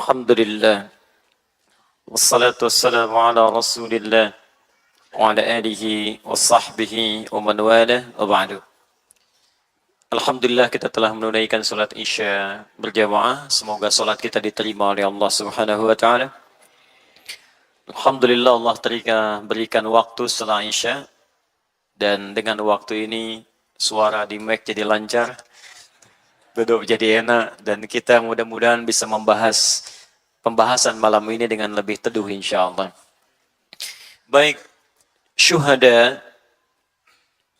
Alhamdulillah. Wassalatu wassalamu ala rasulillah wa ala alihi wa sahbihi wa man wala wa ba'du. Alhamdulillah kita telah menunaikan salat Isya berjamaah. Semoga salat kita diterima oleh Allah Subhanahu wa taala. Alhamdulillah Allah berikan waktu setelah Isya, dan dengan waktu ini suara di mic jadi lancar, duduk jadi enak, dan kita mudah-mudahan bisa membahas pembahasan malam ini dengan lebih teduh insyaallah. Baik, syuhada,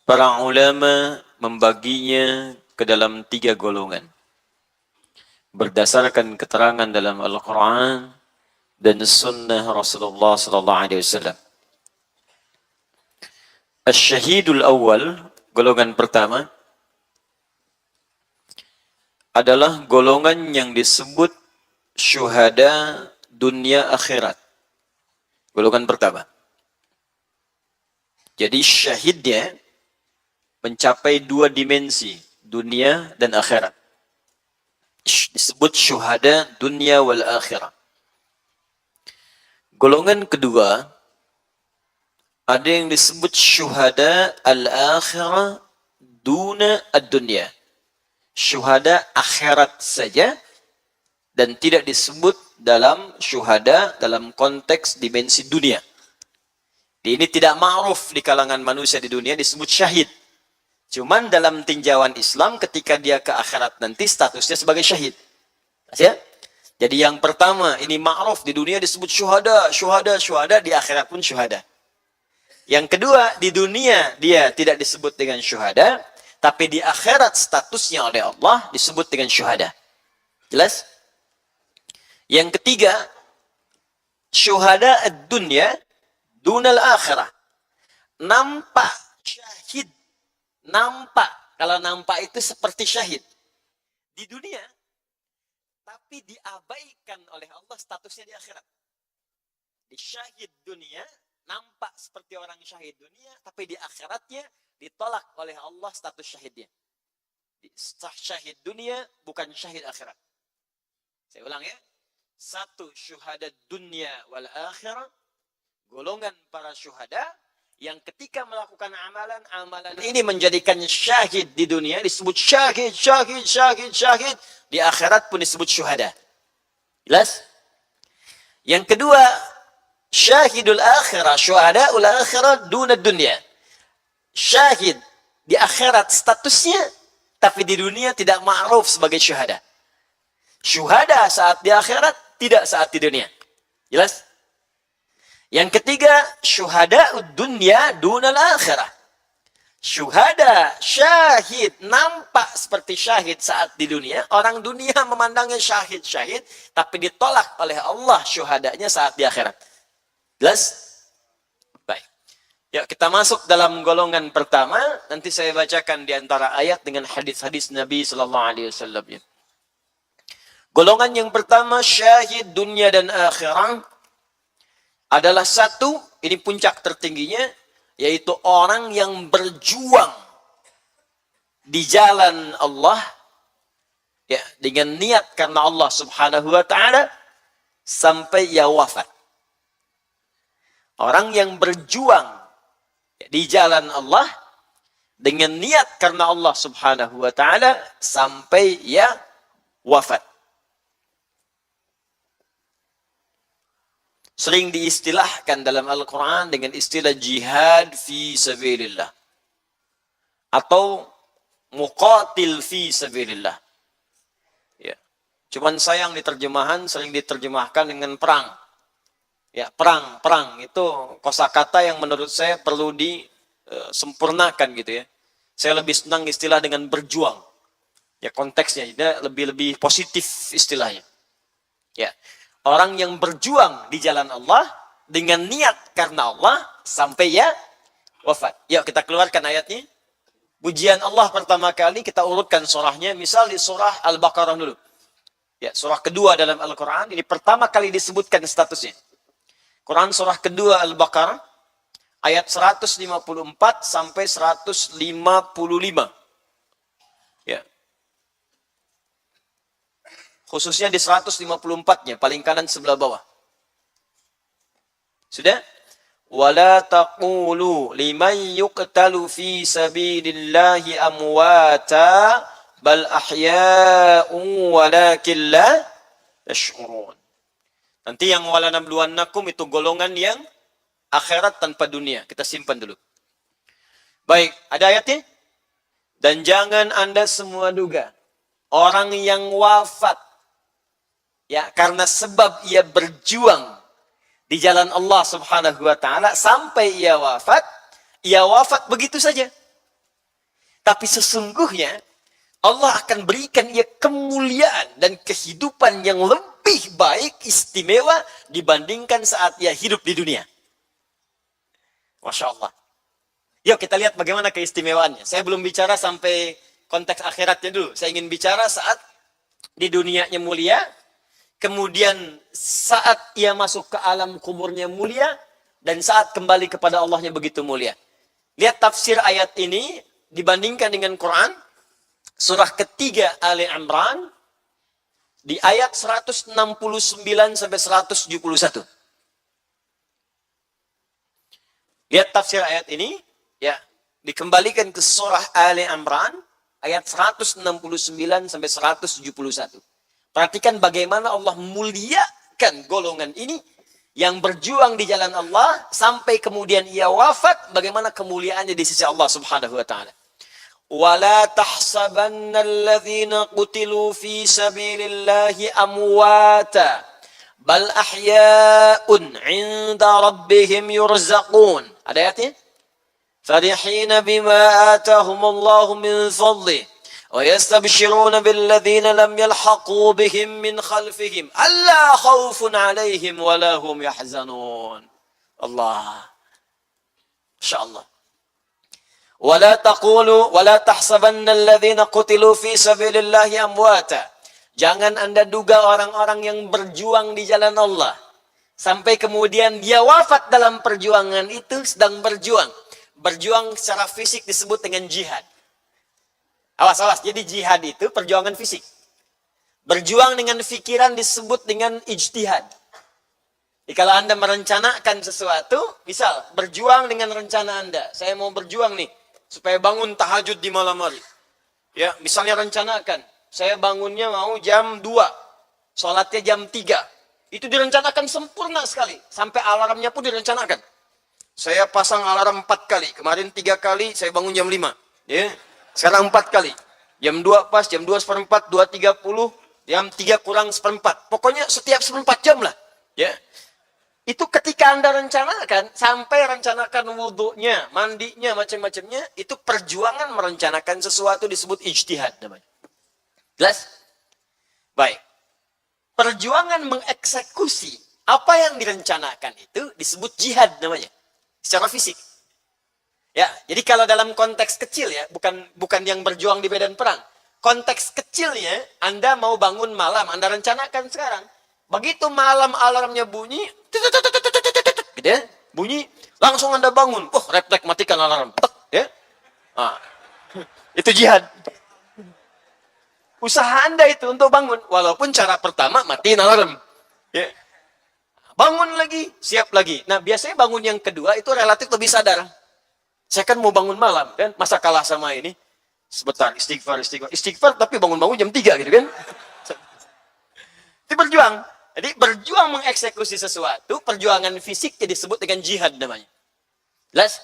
para ulama membaginya ke dalam 3 golongan berdasarkan keterangan dalam Al-Quran dan Sunnah Rasulullah SAW. Asy-syahidul awal, golongan pertama, adalah golongan yang disebut syuhada dunia akhirat. Golongan pertama. Jadi syahidnya mencapai 2 dimensi, dunia dan akhirat. Disebut syuhada dunia wal akhirat. Golongan kedua, ada yang disebut syuhada al-akhirah duna ad-dunya. Syuhada akhirat saja, dan tidak disebut dalam syuhada dalam konteks dimensi dunia. Ini tidak ma'ruf di kalangan manusia di dunia disebut syahid. Cuman dalam tinjauan Islam ketika dia ke akhirat nanti statusnya sebagai syahid. Ya? Jadi yang pertama ini ma'ruf di dunia disebut syuhada, di akhirat pun syuhada. Yang kedua, di dunia dia tidak disebut dengan syuhada, tapi di akhirat statusnya oleh Allah disebut dengan syuhada. Jelas? Yang ketiga, syuhada ad-dunya dunal akhirah. Nampak syahid. Nampak. Kalau nampak itu seperti syahid. Di dunia. Tapi diabaikan oleh Allah statusnya di akhirat. Di syahid dunia, nampak seperti orang syahid dunia, tapi di akhiratnya ditolak oleh Allah status syahidnya. Syahid dunia bukan syahid akhirat. Saya ulang ya. 1, syuhada dunia wal akhirah, golongan para syuhada yang ketika melakukan amalan ini menjadikan syahid di dunia disebut syahid, di akhirat pun disebut syuhada. Jelas? Yang kedua, syahidul akhirah, syuhadaul akhirah duna dunia. Syahid di akhirat statusnya, tapi di dunia tidak ma'ruf sebagai syuhada. Syuhada saat di akhirat, tidak saat di dunia. Jelas? Yang ketiga, syuhada dunya dunal akhirah. Syuhada, syahid, nampak seperti syahid saat di dunia. Orang dunia memandangnya syahid, tapi ditolak oleh Allah syuhadanya saat di akhirat. Jelas? Baik. Ya, kita masuk dalam golongan pertama. Nanti saya bacakan di antara ayat dengan hadis-hadis Nabi SAW. Ya. Golongan yang pertama, syahid dunia dan akhirat, adalah 1, ini puncak tertingginya, yaitu orang yang berjuang di jalan Allah, ya, dengan niat karena Allah Subhanahu wa taala sampai ia wafat. Orang yang berjuang di jalan Allah dengan niat karena Allah Subhanahu wa taala sampai ia wafat. Sering diistilahkan dalam Al-Quran dengan istilah jihad fi sabilillah. Atau muqatil fi sabilillah. Ya. Cuman sayang di terjemahan sering diterjemahkan dengan perang. Ya, perang. Itu kosakata yang menurut saya perlu disempurnakan gitu ya. Saya lebih senang istilah dengan berjuang. Ya, konteksnya lebih positif istilahnya. Ya. Orang yang berjuang di jalan Allah dengan niat karena Allah sampai ya wafat. Yuk kita keluarkan ayatnya. Pujian Allah pertama kali kita urutkan surahnya. Misal di surah Al-Baqarah dulu. Ya, surah kedua dalam Al-Quran. Ini pertama kali disebutkan statusnya. Quran surah kedua Al-Baqarah. Ayat 154 sampai 155. Ya. Khususnya di 154-nya, paling kanan sebelah bawah. Sudah? Wala taqulu liman yuqtalu fi sabilillahi amwata bal ahya'un walakin la yash'urun. Nanti yang wala nabluwannakum itu golongan yang akhirat tanpa dunia. Kita simpan dulu. Baik, ada ayatnya? Dan jangan Anda semua duga orang yang wafat ya karena sebab ia berjuang di jalan Allah Subhanahu wa taala sampai ia wafat begitu saja. Tapi sesungguhnya Allah akan berikan ia kemuliaan dan kehidupan yang lebih baik, istimewa dibandingkan saat ia hidup di dunia. Masya Allah. Yuk kita lihat bagaimana keistimewaannya. Saya belum bicara sampai konteks akhiratnya dulu. Saya ingin bicara saat di dunianya mulia, kemudian saat ia masuk ke alam kuburnya mulia, dan saat kembali kepada Allahnya begitu mulia. Lihat tafsir ayat ini dibandingkan dengan Quran. Surah ketiga Ali Imran di ayat 169 sampai 171. Lihat tafsir ayat ini, ya, dikembalikan ke surah Ali Imran ayat 169 sampai 171. Perhatikan bagaimana Allah muliakan golongan ini yang berjuang di jalan Allah sampai kemudian ia wafat, bagaimana kemuliaannya di sisi Allah Subhanahu wa taala. وَلَا تَحْسَبَنَّ الَّذِينَ قُتِلُوا فِي سَبِيلِ اللَّهِ أَمْوَاتًا بَلْ أَحْيَاءٌ عِندَ رَبِّهِمْ يُرْزَقُونَ. Ada ayatnya? فَرِحِينَ بِمَا آتَاهُمُ اللَّهُ مِنْ فَضْلِهِ وَيَسْتَبْشِرُونَ بِالَّذِينَ لَمْ يَلْحَقُوا بِهِمْ مِنْ خَلْفِهِمْ أَلَّا خَوْفٌ عَلَيْهِمْ وَلَا هُمْ يَحْزَنُونَ. Allah. Insyaallah. وَلَا تَقُولُوا وَلَا تَحْسَبَنَّ الَّذِينَ قُتِلُوا فِي سَبِيلِ اللَّهِ أَمْوَاتًا. Jangan Anda duga orang-orang yang berjuang di jalan Allah sampai kemudian dia wafat dalam perjuangan itu sedang berjuang. Berjuang secara fisik disebut dengan jihad. Awas, jadi jihad itu perjuangan fisik. Berjuang dengan pikiran disebut dengan ijtihad. Jadi kalau Anda merencanakan sesuatu, misal berjuang dengan rencana Anda. Saya mau berjuang nih, supaya bangun tahajud di malam hari. Ya, misalnya rencanakan, saya bangunnya mau jam 2, sholatnya jam 3. Itu direncanakan sempurna sekali. Sampai alarmnya pun direncanakan. Saya pasang alarm 4 kali. Kemarin 3 kali, saya bangun jam 5. Ya. Sekarang 4 kali. Jam 2 pas, jam 2 seperempat, 2.30, jam 3 kurang seperempat. Pokoknya setiap seperempat jam lah. Ya. Itu ketika Anda rencanakan, sampai rencanakan wudhunya, mandinya, macam-macamnya, itu perjuangan merencanakan sesuatu disebut ijtihad namanya. Jelas? Baik. Perjuangan mengeksekusi apa yang direncanakan itu disebut jihad namanya. Secara fisik. Ya, jadi kalau dalam konteks kecil ya, bukan yang berjuang di medan perang. Konteks kecilnya, Anda mau bangun malam, Anda rencanakan sekarang. Begitu malam alarmnya bunyi, gitu ya, bunyi, langsung Anda bangun. Refleks matikan alarm. Ya. Nah, itu jihad. Usaha Anda itu untuk bangun, walaupun cara pertama matiin alarm. Ya. Bangun lagi, siap lagi. Nah, biasanya bangun yang kedua itu relatif lebih sadar. Saya kan mau bangun malam, kan? Masa kalah sama ini? Sebentar, istighfar, tapi bangun-bangun jam 3 gitu kan? Itu berjuang. Jadi berjuang mengeksekusi sesuatu, perjuangan fisik disebut dengan jihad namanya. Jelas?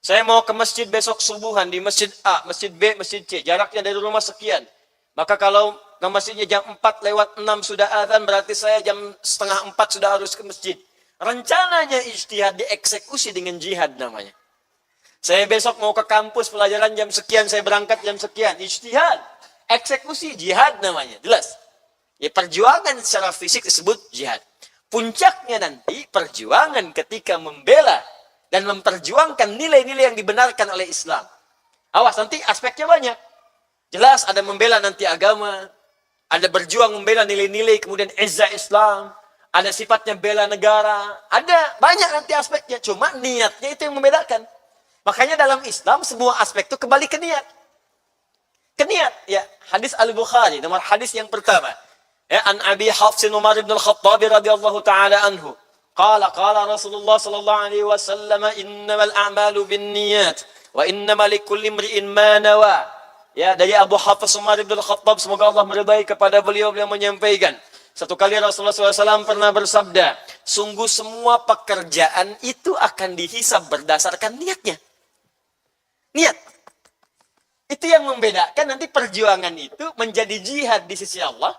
Saya mau ke masjid besok subuhan di masjid A, masjid B, masjid C. Jaraknya dari rumah sekian. Maka kalau ke masjidnya jam 4 lewat 6 sudah azan, berarti saya jam setengah 4 sudah harus ke masjid. Rencananya ijtihad dieksekusi dengan jihad namanya. Saya besok mau ke kampus pelajaran jam sekian, saya berangkat jam sekian. Ijtihad, eksekusi, jihad namanya. Jelas? Ya, perjuangan secara fisik disebut jihad. Puncaknya nanti perjuangan ketika membela dan memperjuangkan nilai-nilai yang dibenarkan oleh Islam. Awas, nanti aspeknya banyak. Jelas ada membela nanti agama, ada berjuang membela nilai-nilai, kemudian izzah Islam, ada sifatnya bela negara, ada banyak nanti aspeknya. Cuma niatnya itu yang membedakan. Makanya dalam Islam semua aspek itu kembali ke niat. Ke niat, ya. Hadis Al-Bukhari, nomor hadis yang pertama. Ya, an Abi Hafsin Umar bin Al-Khattab radhiyallahu taala anhu. Qala Rasulullah sallallahu alaihi wasallam innamal a'malu binniyat wa innamal likulli imri'in ma nawa. Ya, dari Abu Hafs Umar bin Al-Khattab, semoga Allah meridai kepada beliau menyampaikan. Satu kali Rasulullah SAW pernah bersabda, sungguh semua pekerjaan itu akan dihisab berdasarkan niatnya. Niat. Itu yang membedakan nanti perjuangan itu menjadi jihad di sisi Allah.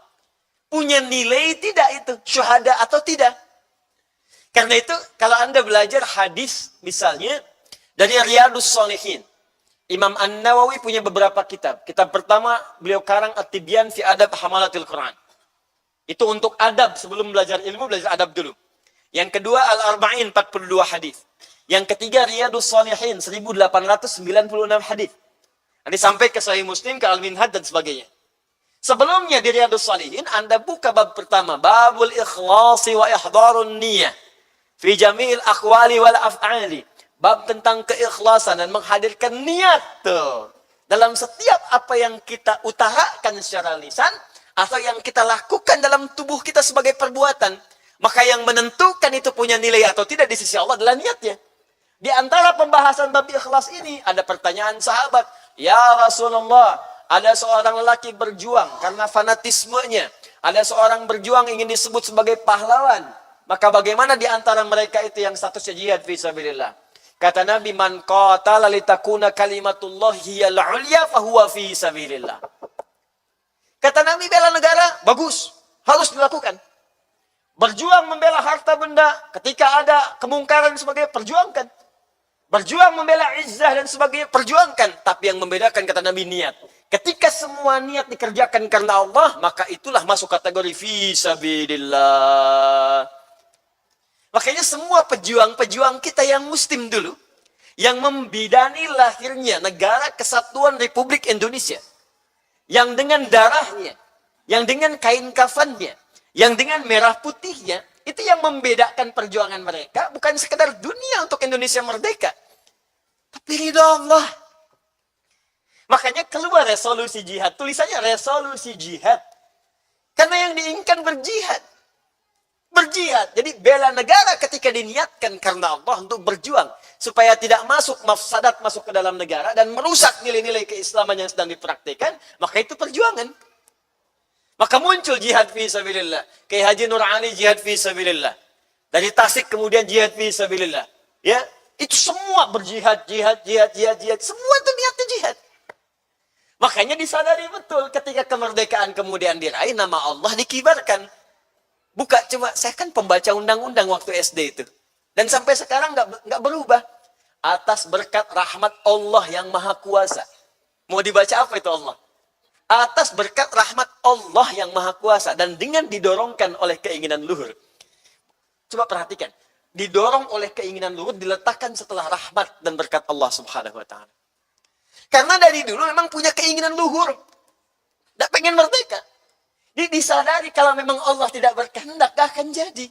Punya nilai tidak itu, syuhada atau tidak. Karena itu kalau Anda belajar hadis misalnya dari Riyadhus Shalihin. Imam An-Nawawi punya beberapa kitab. Kitab pertama beliau karang At-Tibyan fi Adab Hamalatil Quran. Itu untuk adab, sebelum belajar ilmu, belajar adab dulu. Yang kedua, Al-Arba'in, 42 hadis. Yang ketiga, Riyadhus Shalihin, 1896 hadis. Nanti sampai ke Sahih Muslim, ke Al-Minhaj, dan sebagainya. Sebelumnya di Riyadhus Shalihin, Anda buka bab pertama, Babul Ikhlasi wa Ihdarun Niyah. Fi Jamil Aqwali wal Af'ali. Bab tentang keikhlasan dan menghadirkan niat. Tuh. Dalam setiap apa yang kita utarakan secara lisan, atau yang kita lakukan dalam tubuh kita sebagai perbuatan, maka yang menentukan itu punya nilai atau tidak di sisi Allah adalah niatnya. Di antara pembahasan bab ikhlas ini ada pertanyaan sahabat, ya Rasulullah, ada seorang lelaki berjuang karena fanatismenya, ada seorang berjuang ingin disebut sebagai pahlawan, maka bagaimana di antara mereka itu yang statusnya jihad fi sabilillah? Kata Nabi, man qatala litakuna kalimatullah hiyal ulya fahuwa fi sabilillah. Kata Nabi, bela negara, bagus. Harus dilakukan. Berjuang membela harta benda, ketika ada kemungkaran sebagainya, perjuangkan. Berjuang membela izzah dan sebagainya, perjuangkan. Tapi yang membedakan, kata Nabi, niat. Ketika semua niat dikerjakan karena Allah, maka itulah masuk kategori fi sabilillah. Makanya semua pejuang-pejuang kita yang muslim dulu, yang membidani lahirnya negara kesatuan Republik Indonesia, yang dengan darahnya, yang dengan kain kafannya, yang dengan merah putihnya, itu yang membedakan perjuangan mereka, bukan sekedar dunia untuk Indonesia merdeka, tapi ridha Allah. Makanya keluar resolusi jihad, tulisannya resolusi jihad. Karena yang diinginkan berjihad. Berjihad, jadi bela negara ketika diniatkan karena Allah untuk berjuang. Supaya tidak masuk mafsadat masuk ke dalam negara dan merusak nilai-nilai keislaman yang sedang dipraktikkan, maka itu perjuangan. Maka muncul jihad fi sabilillah. Kayak Haji Nur Ali jihad fi sabilillah. Dari Tasik kemudian jihad fi sabilillah. Ya, itu semua berjihad, jihad. Semua itu niatnya jihad. Makanya disadari betul ketika kemerdekaan kemudian diraih, nama Allah dikibarkan. Buka coba, saya kan pembaca undang-undang waktu SD itu. Dan sampai sekarang nggak berubah. Atas berkat rahmat Allah yang maha kuasa. Mau dibaca apa itu Allah? Atas berkat rahmat Allah yang maha kuasa. Dan dengan didorongkan oleh keinginan luhur. Coba perhatikan. Didorong oleh keinginan luhur, diletakkan setelah rahmat dan berkat Allah subhanahu wa ta'ala. Karena dari dulu memang punya keinginan luhur. Tidak pengen merdeka. Disadari kalau memang Allah tidak berkehendak, gak akan jadi.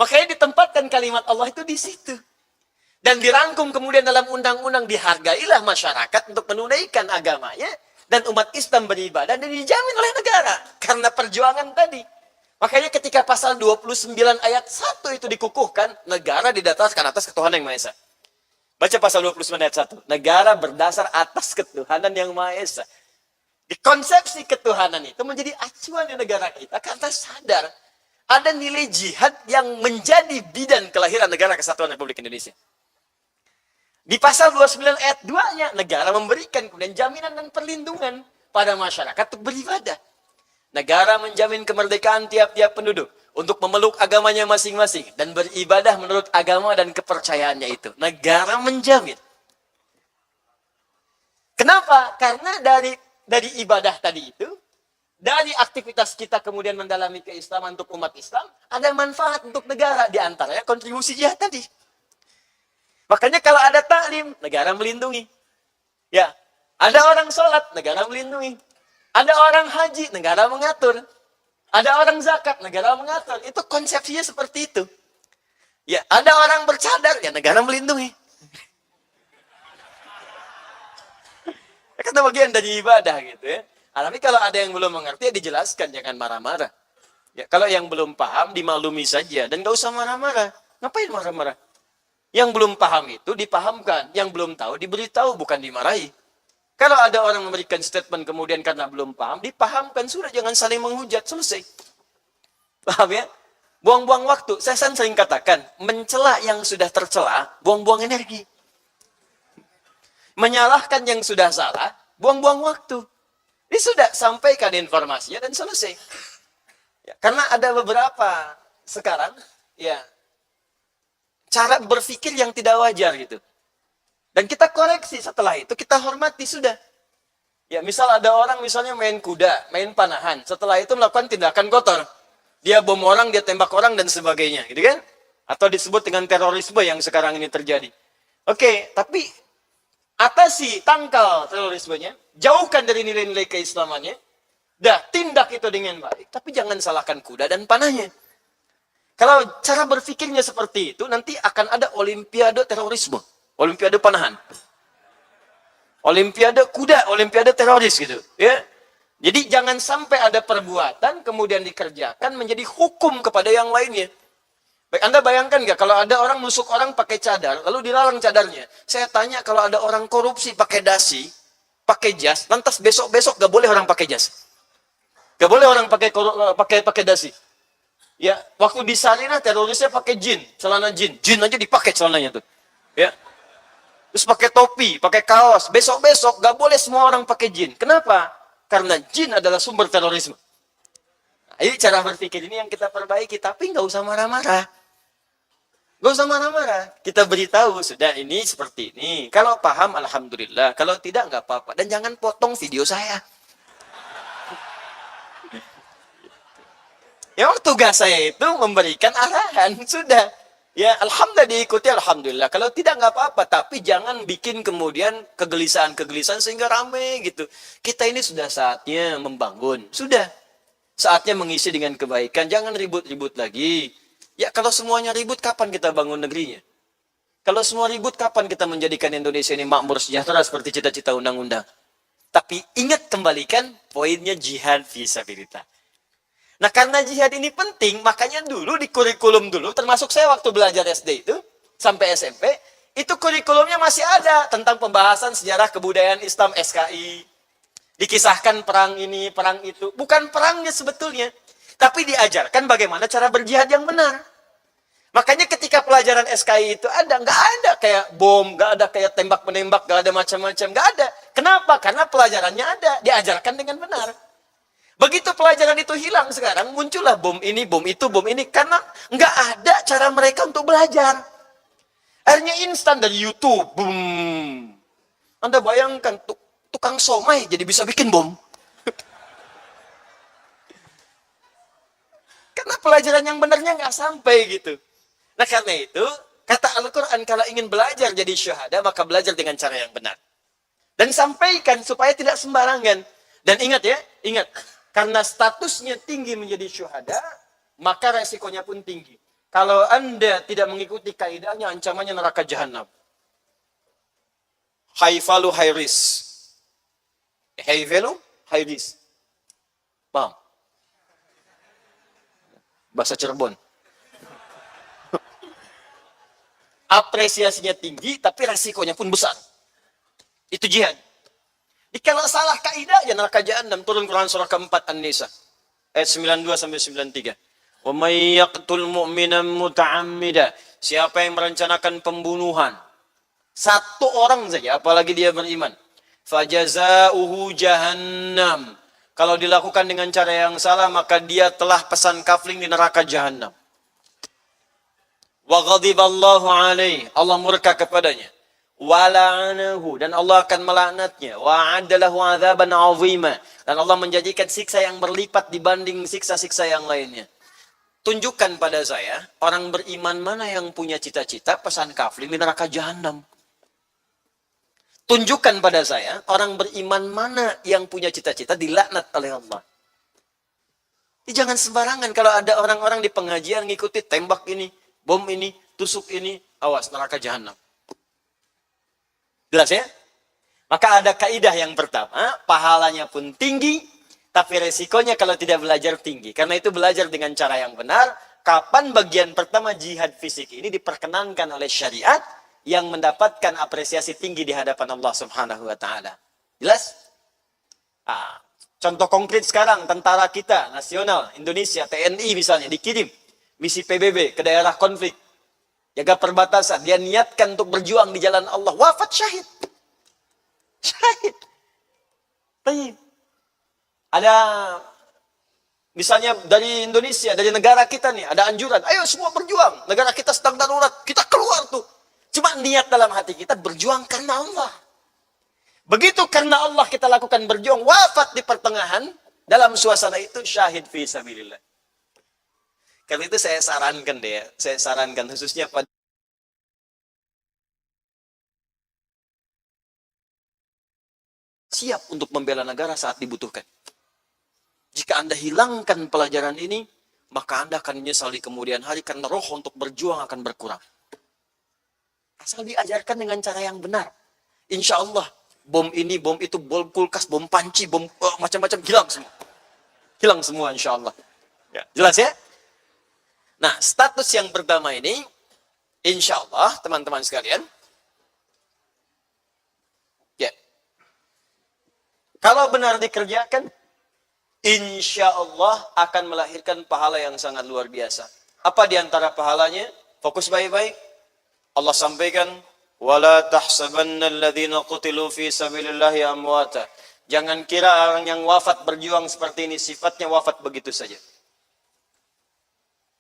Makanya ditempatkan kalimat Allah itu di situ. Dan dirangkum kemudian dalam undang-undang, dihargailah masyarakat untuk menunaikan agamanya. Dan umat Islam beribadah dan dijamin oleh negara. Karena perjuangan tadi. Makanya ketika pasal 29 ayat 1 itu dikukuhkan, negara didasarkan atas ketuhanan yang Maha Esa. Baca pasal 29 ayat 1. Negara berdasar atas ketuhanan yang Maha Esa. Di konsepsi ketuhanan itu menjadi acuan di negara kita karena sadar ada nilai jihad yang menjadi bidan kelahiran negara kesatuan Republik Indonesia. Di pasal 29 ayat 2-nya, negara memberikan kemudian jaminan dan perlindungan pada masyarakat untuk beribadah. Negara menjamin kemerdekaan tiap-tiap penduduk untuk memeluk agamanya masing-masing dan beribadah menurut agama dan kepercayaannya itu. Negara menjamin. Kenapa? Karena dari ibadah tadi itu, dari aktivitas kita kemudian mendalami keislaman untuk umat Islam, ada manfaat untuk negara, di antaranya kontribusi jihad tadi. Makanya kalau ada taklim, negara melindungi. Ya, ada orang sholat, negara melindungi. Ada orang haji, negara mengatur. Ada orang zakat, negara mengatur. Itu konsepsinya seperti itu. Ya, ada orang bercadar, ya negara melindungi. Karena bagian dari ibadah gitu ya. Tapi kalau ada yang belum mengerti, ya dijelaskan, jangan marah-marah. Ya, kalau yang belum paham, dimaklumi saja. Dan gak usah marah-marah. Ngapain marah-marah? Yang belum paham itu dipahamkan. Yang belum tahu, diberitahu, bukan dimarahi. Kalau ada orang memberikan statement kemudian karena belum paham, dipahamkan. Sudah, jangan saling menghujat. Selesai. Paham ya? Buang-buang waktu. Saya sering katakan, mencela yang sudah tercela, buang-buang energi. Menyalahkan yang sudah salah, buang-buang waktu. Ini sudah, sampaikan informasinya dan selesai. Ya, karena ada beberapa sekarang, ya, cara berpikir yang tidak wajar gitu. Dan kita koreksi setelah itu, kita hormati sudah. Ya, misal ada orang misalnya main kuda, main panahan, setelah itu melakukan tindakan kotor. Dia bom orang, dia tembak orang dan sebagainya, gitu kan? Atau disebut dengan terorisme yang sekarang ini terjadi. Oke, tapi atasi, tangkal terorismenya, jauhkan dari nilai-nilai keislamannya. Dah, tindak itu dengan baik, tapi jangan salahkan kuda dan panahnya. Kalau cara berpikirnya seperti itu, nanti akan ada olimpiade terorisme. Olimpiade panahan. Olimpiade kuda, olimpiade teroris gitu. Ya. Jadi jangan sampai ada perbuatan kemudian dikerjakan menjadi hukum kepada yang lainnya. Baik, Anda bayangkan nggak kalau ada orang nusuk orang pakai cadar, lalu dilarang cadarnya. Saya tanya kalau ada orang korupsi pakai dasi, pakai jas, lantas besok-besok nggak boleh orang pakai jas. Nggak boleh orang pakai dasi. Ya, waktu di Sarinah terorisnya pakai jin, celana jin. Jin aja dipakai celananya tuh. Ya. Terus pakai topi, pakai kaos. Besok-besok gak boleh semua orang pakai jin. Kenapa? Karena jin adalah sumber terorisme. Nah, ini cara berpikir ini yang kita perbaiki. Tapi gak usah marah-marah. Gak usah marah-marah. Kita beritahu, sudah ini seperti ini. Kalau paham, alhamdulillah. Kalau tidak, gak apa-apa. Dan jangan potong video saya. Ya, tugas saya itu memberikan arahan. Sudah. Ya, alhamdulillah diikuti, alhamdulillah. Kalau tidak, nggak apa-apa. Tapi jangan bikin kemudian kegelisahan-kegelisahan sehingga rame gitu. Kita ini sudah saatnya membangun. Sudah. Saatnya mengisi dengan kebaikan. Jangan ribut-ribut lagi. Ya, kalau semuanya ribut, kapan kita bangun negerinya? Kalau semua ribut, kapan kita menjadikan Indonesia ini makmur sejahtera seperti cita-cita undang-undang? Tapi ingat, kembalikan poinnya jihad fisabilillah. Nah, karena jihad ini penting, makanya dulu di kurikulum dulu, termasuk saya waktu belajar SD itu, sampai SMP, itu kurikulumnya masih ada tentang pembahasan sejarah kebudayaan Islam SKI. Dikisahkan perang ini, perang itu. Bukan perangnya sebetulnya, tapi diajarkan bagaimana cara berjihad yang benar. Makanya ketika pelajaran SKI itu ada, nggak ada kayak bom, nggak ada kayak tembak-menembak, nggak ada macam-macam, nggak ada. Kenapa? Karena pelajarannya ada, diajarkan dengan benar. Begitu pelajaran itu hilang sekarang, muncullah bom ini, bom itu, bom ini. Karena nggak ada cara mereka untuk belajar. Akhirnya instan dari YouTube. Boom. Anda bayangkan, tukang somai jadi bisa bikin bom. Karena pelajaran yang benarnya nggak sampai gitu. Nah, karena itu, kata Al-Quran, kalau ingin belajar jadi syuhada, maka belajar dengan cara yang benar. Dan sampaikan supaya tidak sembarangan. Dan ingat ya, ingat. Karena statusnya tinggi menjadi syuhada, maka resikonya pun tinggi. Kalau Anda tidak mengikuti kaidahnya, ancamannya neraka jahanam. High value, high risk. High value, high risk. Paham? Bahasa Cirebon. Apresiasinya tinggi, tapi resikonya pun besar. Itu jihad. Kalau salah kaidah, ya neraka jahanam. Turun Quran surah keempat An-Nisa. Ayat 92-93. Wa may yaqtul mu'minan muta'ammida. Siapa yang merencanakan pembunuhan. Satu orang saja, apalagi dia beriman. Fajaza'uhu jahannam. Kalau dilakukan dengan cara yang salah, maka dia telah pesan kafling di neraka jahanam. Wa ghadiballahu alaih. Allah murka kepadanya. Wala'anahu, dan Allah akan melaknatnya. Wa'adalahu adzaban 'azima, dan Allah menjanjikan siksa yang berlipat dibanding siksa-siksa yang lainnya. Tunjukkan pada saya orang beriman mana yang punya cita-cita pesan kafling di neraka jahanam. Tunjukkan pada saya orang beriman mana yang punya cita-cita dilaknat oleh Allah. Jangan sembarangan kalau ada orang-orang di pengajian ngikuti tembak ini, bom ini, tusuk ini, awas neraka jahanam. Jelas ya? Maka ada kaidah yang pertama, pahalanya pun tinggi, tapi resikonya kalau tidak belajar tinggi. Karena itu belajar dengan cara yang benar. Kapan bagian pertama jihad fisik ini diperkenankan oleh syariat yang mendapatkan apresiasi tinggi di hadapan Allah Subhanahu wa taala. Jelas? Contoh konkret sekarang, tentara kita nasional Indonesia, TNI misalnya, dikirim misi PBB ke daerah konflik, jaga perbatasan, dia niatkan untuk berjuang di jalan Allah, wafat syahid. Syahid. Baik. Ada misalnya dari Indonesia, dari negara kita nih, ada anjuran, ayo semua berjuang, negara kita sedang darurat, kita keluar tuh. Cuma niat dalam hati kita berjuang karena Allah. Begitu karena Allah kita lakukan berjuang, wafat di pertengahan, dalam suasana itu syahid fi sabilillah. Karena itu saya sarankan khususnya pada siap untuk membela negara saat dibutuhkan. Jika Anda hilangkan pelajaran ini, maka Anda akan menyesal di kemudian hari karena roh untuk berjuang akan berkurang. Asal diajarkan dengan cara yang benar. Insya Allah, bom ini, bom itu, bom kulkas, bom panci, bom macam-macam hilang semua. Hilang semua insya Allah. Ya, jelas ya? Nah, status yang pertama ini, insya Allah, teman-teman sekalian, ya, kalau benar dikerjakan, insya Allah akan melahirkan pahala yang sangat luar biasa. Apa diantara pahalanya? Fokus baik-baik. Allah sampaikan, wala tahsabanna alladhina qutilu fi sabilillahi amwata. Jangan kira orang yang wafat berjuang seperti ini sifatnya wafat begitu saja.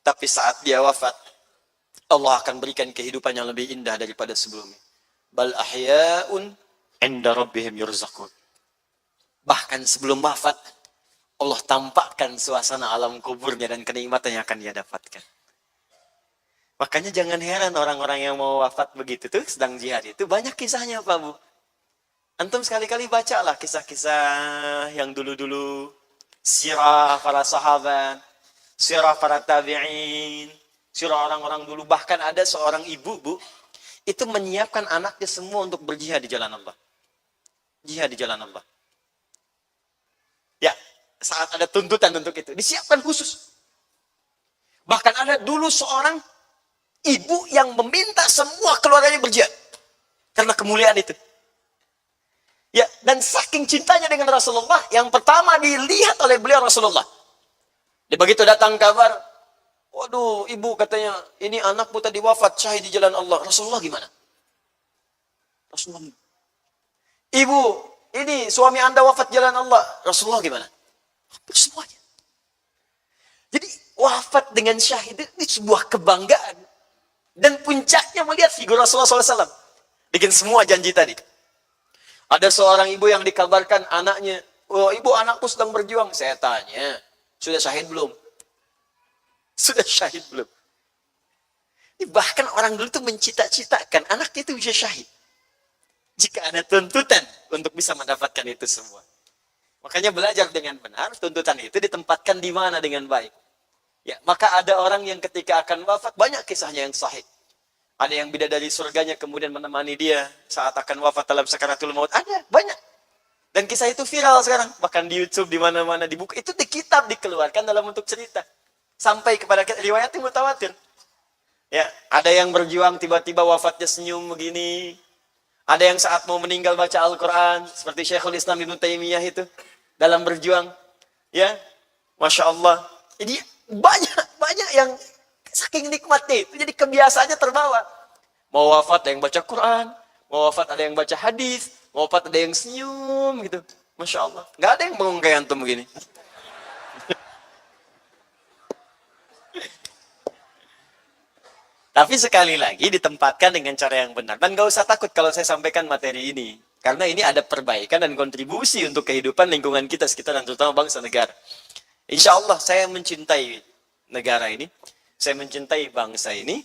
Tapi saat dia wafat, Allah akan berikan kehidupan yang lebih indah daripada sebelumnya. Bal ahya'un 'inda rabbihim yurzaqun. Bahkan sebelum wafat, Allah tampakkan suasana alam kuburnya dan kenikmatan yang akan dia dapatkan. Makanya jangan heran orang-orang yang mau wafat begitu tuh, sedang jihad itu, banyak kisahnya Pak Bu. Antum sekali-kali bacalah kisah-kisah yang dulu-dulu, sirah para sahabat, sirah para tabi'in, sirah orang-orang dulu. Bahkan ada seorang ibu, Bu, itu menyiapkan anaknya semua untuk berjihad di jalan Allah. Jihad di jalan Allah. Ya, saat ada tuntutan untuk itu, disiapkan khusus. Bahkan ada dulu seorang ibu yang meminta semua keluarganya berjihad. Karena kemuliaan itu. Ya, dan saking cintanya dengan Rasulullah, yang pertama dilihat oleh beliau Rasulullah. Begitu datang kabar, waduh ibu katanya, ini anakmu tadi wafat syahid di jalan Allah. Rasulullah gimana? Rasulullah. Ibu, ini suami anda wafat jalan Allah. Rasulullah gimana? Hampir semuanya. Jadi wafat dengan syahid ini sebuah kebanggaan. Dan puncaknya melihat figur Rasulullah SAW. Bikin semua janji tadi. Ada seorang ibu yang dikabarkan anaknya, oh ibu anakku sedang berjuang. Saya tanya, sudah syahid belum? Sudah syahid belum? Bahkan orang dulu itu mencita-citakan anaknya itu bisa syahid. Jika ada tuntutan untuk bisa mendapatkan itu semua. Makanya belajar dengan benar, tuntutan itu ditempatkan di mana dengan baik. Ya, maka ada orang yang ketika akan wafat, banyak kisahnya yang sahih. Ada yang bidadari surganya kemudian menemani dia saat akan wafat dalam sakaratul maut. Ada, banyak. Dan kisah itu viral sekarang. Bahkan di YouTube, di mana-mana, di buku. Itu di kitab dikeluarkan dalam bentuk cerita. Sampai kepada riwayat yang mutawatir. Ya, ada yang berjuang tiba-tiba wafatnya senyum begini. Ada yang saat mau meninggal baca Al-Quran. Seperti Syekhul Islam Ibnu Taimiyah itu. Dalam berjuang. Ya, Masya Allah. Jadi banyak yang saking nikmatnya itu jadi kebiasaannya terbawa. Mau wafat ada yang baca Quran, mau wafat ada yang baca hadis, mau wafat ada yang senyum gitu. Masya Allah. Nggak ada yang bengong kayak antum begini. Tapi sekali lagi ditempatkan dengan cara yang benar. Dan nggak usah takut kalau saya sampaikan materi ini. Karena ini ada perbaikan dan kontribusi untuk kehidupan lingkungan kita sekitar dan terutama bangsa negara. Insya Allah saya mencintai negara ini. Saya mencintai bangsa ini.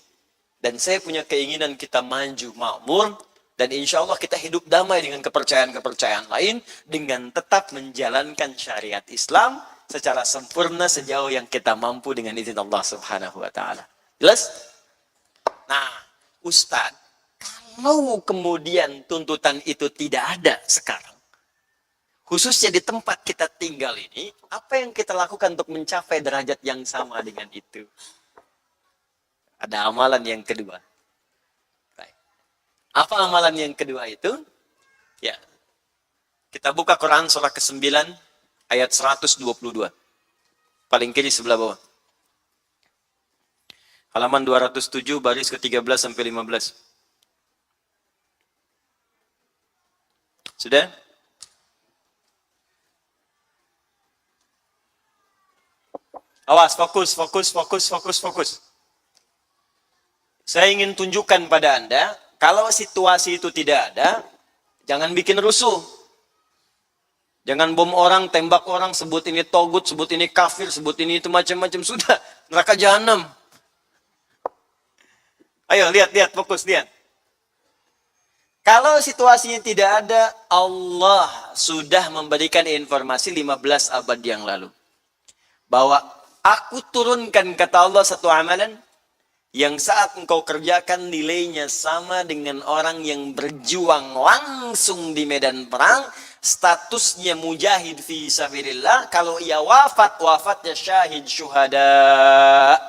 Dan saya punya keinginan kita maju makmur. Dan insya Allah kita hidup damai dengan kepercayaan-kepercayaan lain. Dengan tetap menjalankan syariat Islam secara sempurna sejauh yang kita mampu dengan izin Allah Subhanahu wa ta'ala. Jelas? Nah, Ustadz, Kalau kemudian tuntutan itu tidak ada sekarang, khususnya di tempat kita tinggal ini, apa yang kita lakukan untuk mencapai derajat yang sama dengan itu? Ada amalan yang kedua. Baik. Apa amalan yang kedua itu? Ya, kita buka Quran surah ke-9 ayat 122. Paling kiri sebelah bawah. Halaman 207 baris ke-13 sampai 15. Sudah? Awas, fokus. Saya ingin tunjukkan pada Anda, kalau situasi itu tidak ada, jangan bikin rusuh. Jangan bom orang, tembak orang, sebut ini togut, sebut ini kafir, sebut ini itu macam-macam. Sudah, neraka jahanam. Ayo, lihat, fokus, lihat. Kalau situasinya tidak ada, Allah sudah memberikan informasi 15 abad yang lalu. Bahwa aku turunkan, kata Allah, satu amalan yang saat engkau kerjakan nilainya sama dengan orang yang berjuang langsung di medan perang, statusnya mujahid fi sabilillah. Kalau ia wafat, wafatnya syahid syuhada.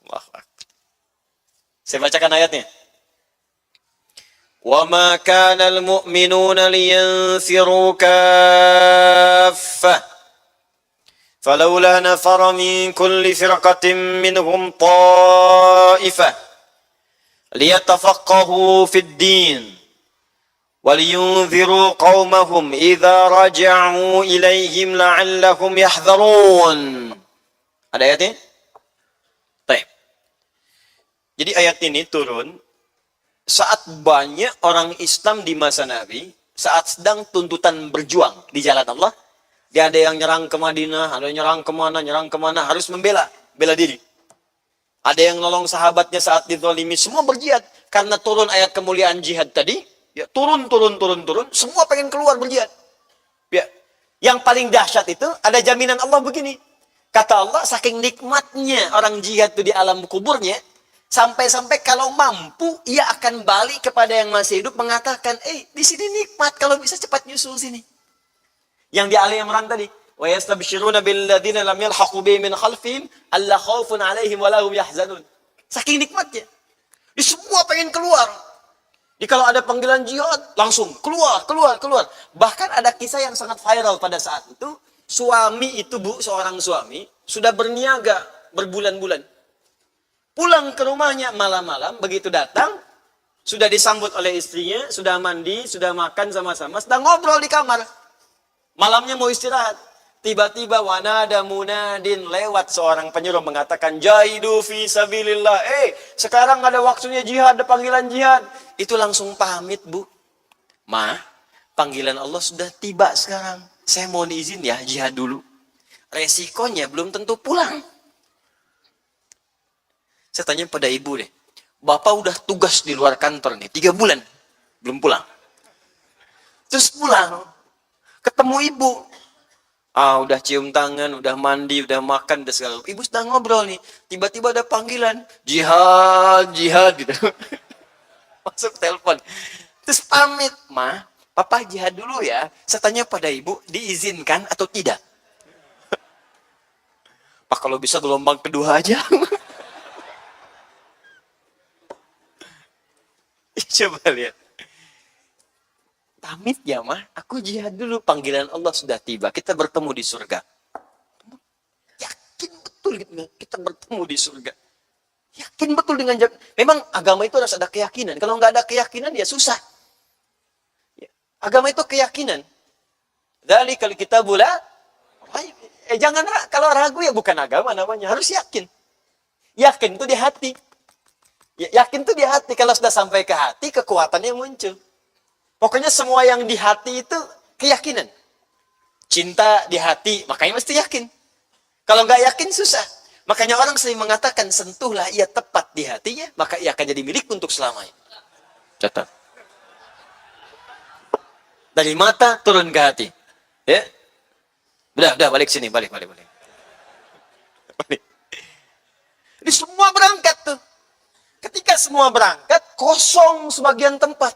Wah. Saya bacakan ayatnya. وَمَا كَانَ الْمُؤْمِنُونَ لِيَنْفِرُوا كَافَّةً فَلَوْلَا نَفَرَ مِنْ كُلِّ فِرْقَةٍ مِّنْهُمْ طَائِفَةٌ لِيَتَفَقَّهُوا فِي الدِّينِ وَلِيُنْذِرُوا قَوْمَهُمْ إِذَا رَجَعُوا إِلَيْهِمْ لَعَلَّهُمْ يَحْذَرُونَ. Ada ayatnya? Baik. Jadi ayat ini turun saat banyak orang Islam di masa Nabi, saat sedang tuntutan berjuang di jalan Allah, dia ada yang nyerang ke Madinah, ada yang nyerang kemana, harus bela diri. Ada yang nolong sahabatnya saat dizalimi, semua berjihad. Karena turun ayat kemuliaan jihad tadi, ya turun, semua pengen keluar berjihad. Ya. Yang paling dahsyat itu, ada jaminan Allah begini. Kata Allah, saking nikmatnya orang jihad itu di alam kuburnya, sampai-sampai kalau mampu, ia akan balik kepada yang masih hidup mengatakan, di sini nikmat, kalau bisa cepat nyusul sini. Yang di Ali Imran tadi, wa yastabshiruna bil ladzina lam yalhaqu bihim min khalfihim alla khaufun 'alaihim wa la hum yahzanun. Saking nikmatnya. Di semua pengen keluar. Jadi kalau ada panggilan jihad, langsung keluar. Bahkan ada kisah yang sangat viral pada saat itu, suami itu, Bu, seorang suami sudah berniaga berbulan-bulan. Pulang ke rumahnya malam-malam, begitu datang, sudah disambut oleh istrinya, sudah mandi, sudah makan sama-sama, sedang ngobrol di kamar. Malamnya mau istirahat. Tiba-tiba wanada munadin, lewat seorang penyuruh mengatakan, jahidu fi sabilillah. Sekarang ada waktunya jihad, ada panggilan jihad. Itu langsung pamit, Bu. Ma, panggilan Allah sudah tiba sekarang. Saya mau diizin ya jihad dulu. Resikonya belum tentu pulang. Saya tanya pada ibu deh, Bapak udah tugas di luar kantor nih, 3 bulan, belum pulang. Terus pulang, ketemu ibu. Udah cium tangan, udah mandi, udah makan, udah segala. Ibu sedang ngobrol nih, tiba-tiba ada panggilan, jihad gitu. Masuk telepon. Terus pamit, Ma, Papa jihad dulu ya. Saya tanya pada ibu, diizinkan atau tidak? Pak, kalau bisa gelombang kedua aja. Coba lihat. Pamit ya, Mah. Aku jihad dulu. Panggilan Allah sudah tiba. Kita bertemu di surga. Yakin betul gitu. Kita bertemu di surga. Yakin betul dengan memang agama itu harus ada keyakinan. Kalau nggak ada keyakinan, ya susah. Agama itu keyakinan. Dari kalau kita jangan kalau ragu ya bukan agama namanya. Harus yakin. Yakin itu di hati. Yakin itu di hati. Kalau sudah sampai ke hati, kekuatannya muncul. Pokoknya semua yang di hati itu keyakinan. Cinta di hati, makanya mesti yakin. Kalau nggak yakin, susah. Makanya orang sering mengatakan, sentuhlah ia tepat di hatinya, maka ia akan jadi milik untuk selamanya. Catat. Dari mata turun ke hati. Ya. Udah, balik sini, balik. Jadi semua berangkat tuh. Ketika semua berangkat, kosong sebagian tempat.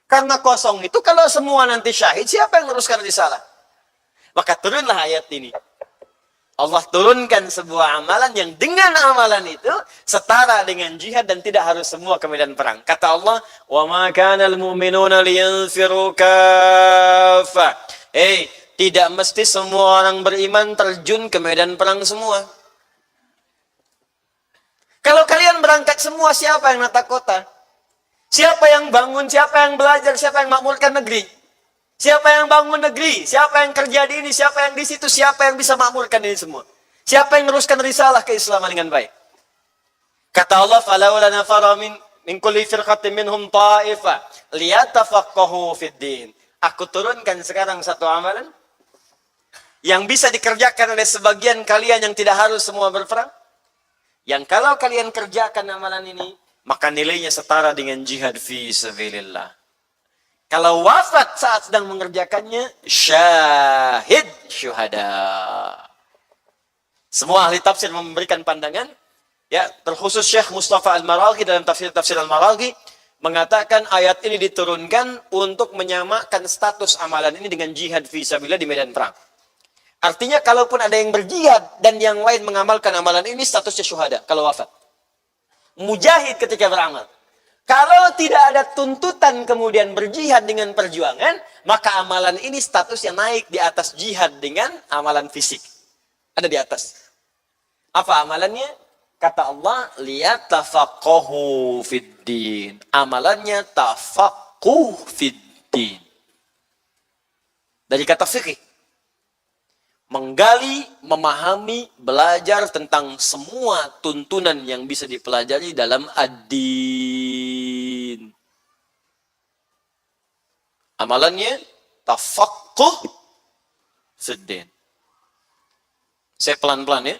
Karena kosong itu kalau semua nanti syahid, siapa yang meneruskan risalah? Maka turunlah ayat ini. Allah turunkan sebuah amalan yang dengan amalan itu setara dengan jihad dan tidak harus semua ke medan perang. Kata Allah, "Wa ma kana al-mu'minuna liyanfiru kaffah." Tidak mesti semua orang beriman terjun ke medan perang semua. Kalau kalian berangkat semua, siapa yang nata kota? Siapa yang bangun, siapa yang belajar, siapa yang makmurkan negeri? Siapa yang bangun negeri? Siapa yang kerja di ini? Siapa yang di situ? Siapa yang bisa makmurkan ini semua? Siapa yang meneruskan risalah keislaman dengan baik? Kata Allah, "Falaula nafara min kulli firqatin minhum ta'ifah liyatafaqahu fid din." Aku turunkan sekarang satu amalan yang bisa dikerjakan oleh sebagian kalian yang tidak harus semua berperang. Yang kalau kalian kerjakan amalan ini, maka nilainya setara dengan jihad fi sabilillah. Kalau wafat saat sedang mengerjakannya, syahid syuhada. Semua ahli tafsir memberikan pandangan, ya, terkhusus Syekh Mustafa Al-Maraghi dalam tafsir Al-Maraghi mengatakan ayat ini diturunkan untuk menyamakan status amalan ini dengan jihad fi sabilillah di medan perang. Artinya kalaupun ada yang berjihad dan yang lain mengamalkan amalan ini, statusnya syuhada kalau wafat. Mujahid ketika beramal. Kalau tidak ada tuntutan kemudian berjihad dengan perjuangan, maka amalan ini statusnya naik di atas jihad dengan amalan fisik. Ada di atas. Apa amalannya? Kata Allah, liyatafaqahu fiddin. Amalannya tafaqquh fiddin. Dari kata fikih. Menggali, memahami, belajar tentang semua tuntunan yang bisa dipelajari dalam ad-din. Amalannya tafaqquh fiddin. Saya pelan-pelan ya.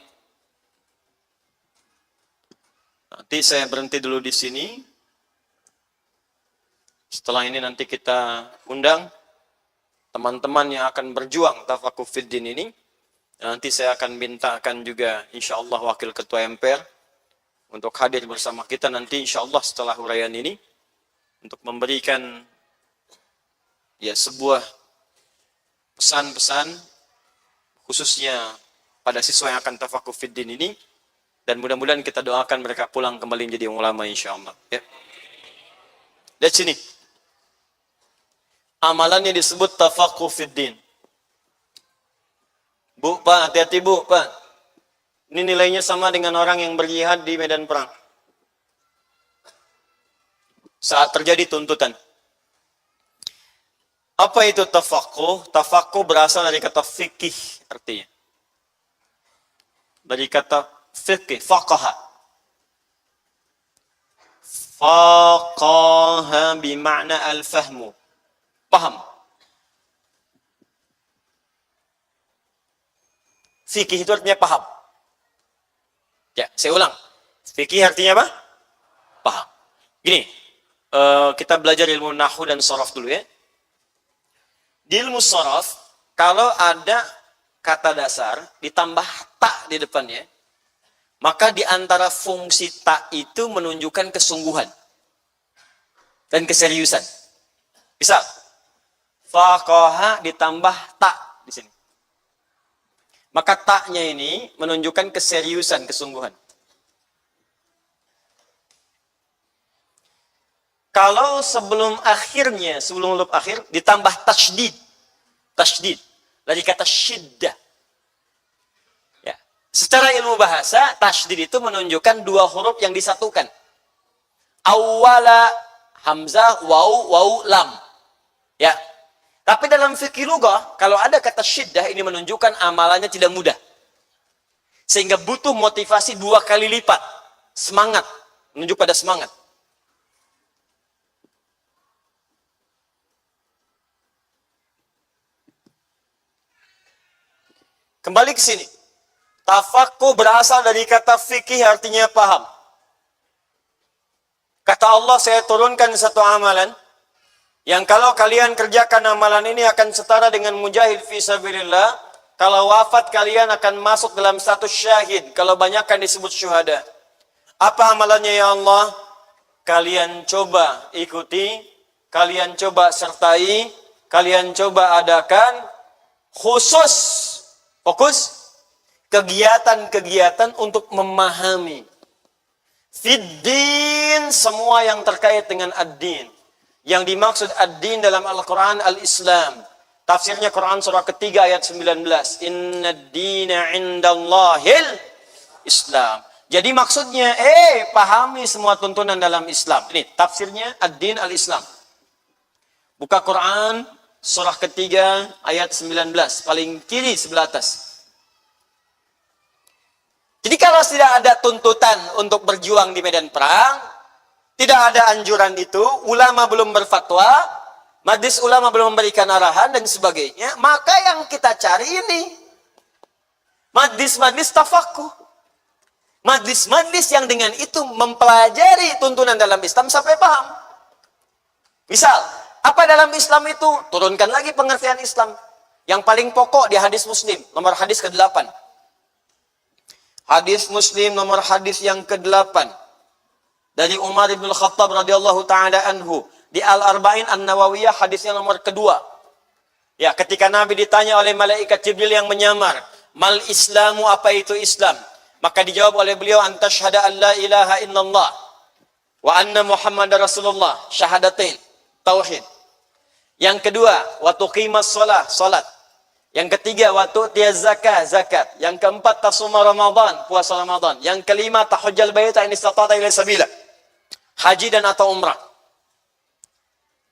Nanti saya berhenti dulu di sini. Setelah ini nanti kita undang teman-teman yang akan berjuang tafaqquh fiddin ini. Nanti saya akan mintakan juga insya Allah wakil ketua MPR untuk hadir bersama kita nanti insya Allah setelah huraian ini untuk memberikan ya sebuah pesan-pesan khususnya pada siswa yang akan tafaqquh fiddin ini, dan mudah-mudahan kita doakan mereka pulang kembali menjadi ulama insya Allah. Ya. Lihat sini. Amalannya disebut tafaqquh fiddin. Bu, Pak, hati-hati Bu, Pak. Ini nilainya sama dengan orang yang berjihad di medan perang. Saat terjadi tuntutan. Apa itu tafaqquh? Tafaqquh berasal dari kata fikih artinya. Dari kata fikih, faqaha. Faqaha bimakna al-fahmu. Paham. Fikih itu artinya paham. Ya, saya ulang. Fikih artinya apa? Paham. Gini, kita belajar ilmu nahwu dan sharaf dulu ya. Di ilmu sharaf, kalau ada kata dasar ditambah ta di depannya, maka di antara fungsi ta itu menunjukkan kesungguhan dan keseriusan. Misal, faqaha ditambah ta di sini. Maka taknya ini menunjukkan keseriusan, kesungguhan. Kalau sebelum akhirnya, sebelum huruf akhir, ditambah tasydid. Tasydid. Dari kata syiddah. Ya. Secara ilmu bahasa, tasydid itu menunjukkan dua huruf yang disatukan. Awwala, hamzah, waw, lam. Ya. Tapi dalam fikih lugah, kalau ada kata syiddah, ini menunjukkan amalannya tidak mudah. Sehingga butuh motivasi 2 kali lipat. Semangat. Menunjuk pada semangat. Kembali ke sini. Tafaqquh berasal dari kata fikih artinya paham. Kata Allah, saya turunkan satu amalan yang kalau kalian kerjakan amalan ini akan setara dengan mujahid fi sabilillah. Kalau wafat kalian akan masuk dalam status syahid. Kalau banyak kan disebut syuhada. Apa amalannya ya Allah? kalian coba ikuti, kalian coba sertai, kalian coba adakan khusus, fokus, kegiatan-kegiatan untuk memahami fiddin, semua yang terkait dengan ad-din. Yang dimaksud ad-din dalam Al-Quran al-Islam. Tafsirnya Quran surah ketiga ayat 19. Inna ad-dina indallahil Islam. Jadi maksudnya, pahami semua tuntunan dalam Islam. Ini tafsirnya ad-din al-Islam. Buka Quran surah ketiga ayat 19. Paling kiri sebelah atas. Jadi kalau tidak ada tuntutan untuk berjuang di medan perang, tidak ada anjuran itu, ulama belum berfatwa, majelis ulama belum memberikan arahan dan sebagainya, maka yang kita cari ini majelis-majelis tafakuh. Majelis-majelis yang dengan itu mempelajari tuntunan dalam Islam sampai paham. Misal, apa dalam Islam itu? Turunkan lagi pengertian Islam. Yang paling pokok di hadis Muslim, nomor hadis ke-8. Hadis Muslim nomor hadis yang ke-8 dari Umar bin Khattab radhiyallahu taala anhu di Al-Arba'in An-Nawawiyah, hadisnya nomor kedua. Ya, ketika Nabi ditanya oleh malaikat Jibril yang menyamar, "Mal Islamu, apa itu Islam?" Maka dijawab oleh beliau, "Antasyhada an la ilaha illallah wa anna Muhammadar Rasulullah." Syahadatain, tauhid. Yang kedua, wa tuqimas shalah, salat. Yang ketiga, wa tu'tiyaz zakat, zakat. Yang keempat, tasuma Ramadan, puasa Ramadan. Yang kelima, tahujjal baita in istata'ta ilaihi sabila. Haji dan atau umrah.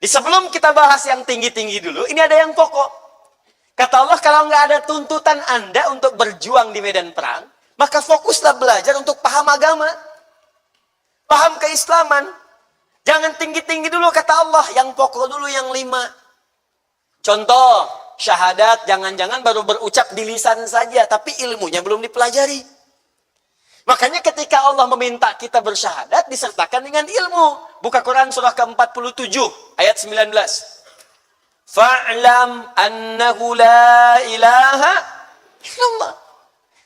Di sebelum kita bahas yang tinggi-tinggi dulu, ini ada yang pokok. Kata Allah, kalau nggak ada tuntutan Anda untuk berjuang di medan perang, maka fokuslah belajar untuk paham agama. Paham keislaman. Jangan tinggi-tinggi dulu, kata Allah. Yang pokok dulu, yang 5. Contoh, syahadat jangan-jangan baru berucap di lisan saja, tapi ilmunya belum dipelajari. Makanya ketika Allah meminta kita bersyahadat, disertakan dengan ilmu. Buka Quran surah ke-47, ayat 19. Fa'lam annahu la ilaha illallah.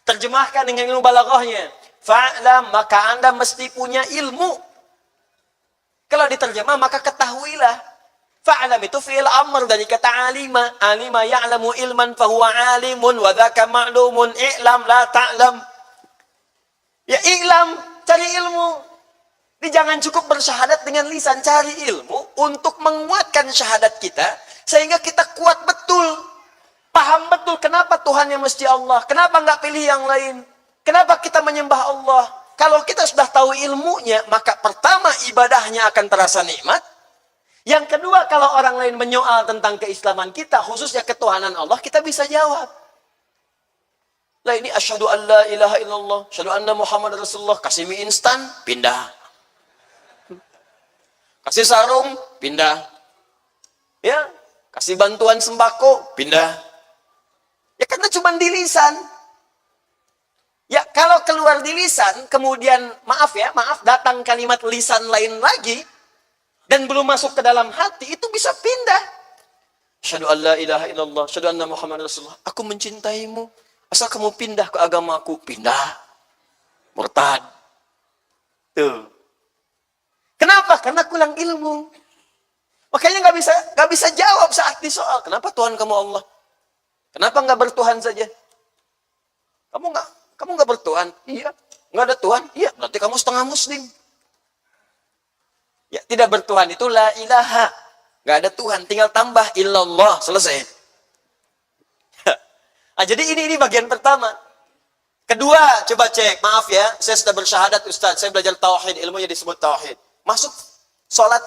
Terjemahkan dengan ilmu balaghahnya. Fa'lam, maka Anda mesti punya ilmu. Kalau diterjemah, maka ketahuilah. Fa'lam itu fi'il amr dari kata alima. Alima ya'lamu ilman fahuwa alimun wa dhaka ma'lumun i'lam la ta'lam. Ya i'lam, cari ilmu. Ini jangan cukup bersyahadat dengan lisan, cari ilmu untuk menguatkan syahadat kita sehingga kita kuat betul. Paham betul kenapa Tuhan yang mesti Allah, kenapa nggak pilih yang lain, kenapa kita menyembah Allah. Kalau kita sudah tahu ilmunya, maka pertama ibadahnya akan terasa nikmat. Yang kedua, kalau orang lain menyoal tentang keislaman kita, khususnya ketuhanan Allah, kita bisa jawab. Lah ini asyhadu an la ilaha illallah, asyhadu anna Muhammad Rasulullah, kasih mie instan, pindah. Kasih sarung, pindah. Ya, kasih bantuan sembako, pindah. Ya karena cuma di lisan. Ya kalau keluar di lisan, kemudian maaf datang kalimat lisan lain lagi, dan belum masuk ke dalam hati, itu bisa pindah. Asyhadu an la ilaha illallah, asyhadu anna Muhammad Rasulullah. Aku mencintaimu. Asal kamu pindah ke agamaku, pindah. Murtad. Tuh. Kenapa? Karena kurang ilmu. Makanya nggak bisa jawab saat disoal. Kenapa Tuhan kamu Allah? Kenapa nggak bertuhan saja? Kamu nggak bertuhan? Iya. Nggak ada Tuhan? Iya. Berarti kamu setengah Muslim. Ya, tidak bertuhan itu la ilaha. Nggak ada Tuhan, tinggal tambah illallah, selesai. Nah, jadi ini bagian pertama. Kedua, coba cek. Maaf ya, saya sudah bersyahadat Ustaz, saya belajar tauhid, ilmunya disebut tauhid. Masuk sholat.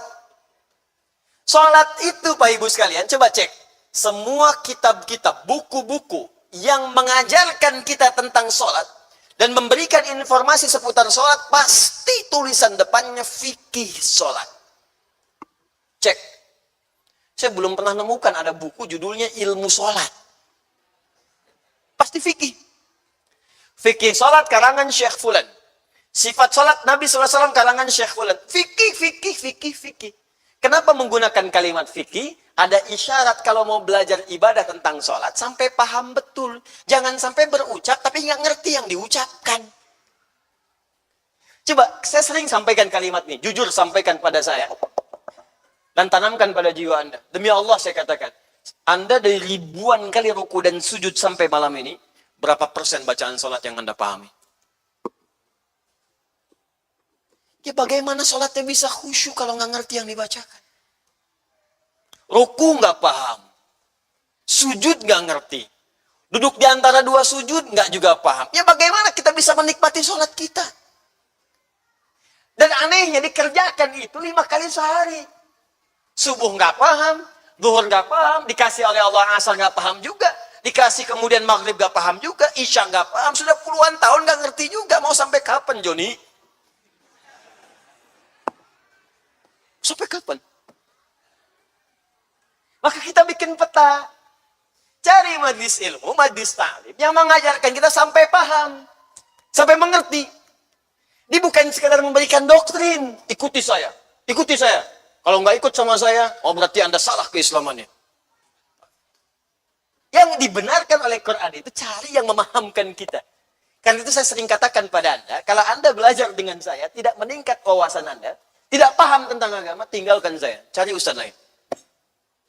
Sholat itu Pak Ibu sekalian, coba cek. Semua kitab-kitab, buku-buku yang mengajarkan kita tentang sholat dan memberikan informasi seputar sholat, pasti tulisan depannya fikih sholat. Cek. Saya belum pernah nemukan ada buku judulnya ilmu sholat. Pasti fikih. Fikih sholat karangan Syekh Fulan. Sifat sholat Nabi SAW karangan Syekh Fulan. Fikih. Kenapa menggunakan kalimat fikih? Ada isyarat kalau mau belajar ibadah tentang sholat, sampai paham betul. Jangan sampai berucap, tapi nggak ngerti yang diucapkan. Coba, saya sering sampaikan kalimat ini. Jujur sampaikan pada saya. Dan tanamkan pada jiwa Anda. Demi Allah saya katakan. Anda dari ribuan kali ruku dan sujud sampai malam ini, berapa persen bacaan sholat yang Anda pahami? Ya bagaimana sholatnya bisa khusyuk kalau nggak ngerti yang dibacakan? Ruku nggak paham. Sujud nggak ngerti. Duduk di antara dua sujud nggak juga paham. Ya bagaimana kita bisa menikmati sholat kita? Dan anehnya dikerjakan itu 5 kali sehari. Subuh nggak paham, zuhur nggak paham, dikasih oleh Allah asar nggak paham juga, dikasih kemudian maghrib nggak paham juga, isya nggak paham, sudah puluhan tahun nggak ngerti juga. Mau sampai kapan, Joni? Sampai kapan? Maka kita bikin peta. Cari majlis ilmu, majlis ta'lim yang mengajarkan kita sampai paham, sampai mengerti. Dia bukan sekadar memberikan doktrin. Ikuti saya. Ikuti saya. Kalau nggak ikut sama saya, oh berarti Anda salah keislamannya. Yang dibenarkan oleh Quran itu cari yang memahamkan kita. Karena itu saya sering katakan pada Anda, kalau Anda belajar dengan saya, tidak meningkat wawasan Anda, tidak paham tentang agama, tinggalkan saya. Cari ustaz lain.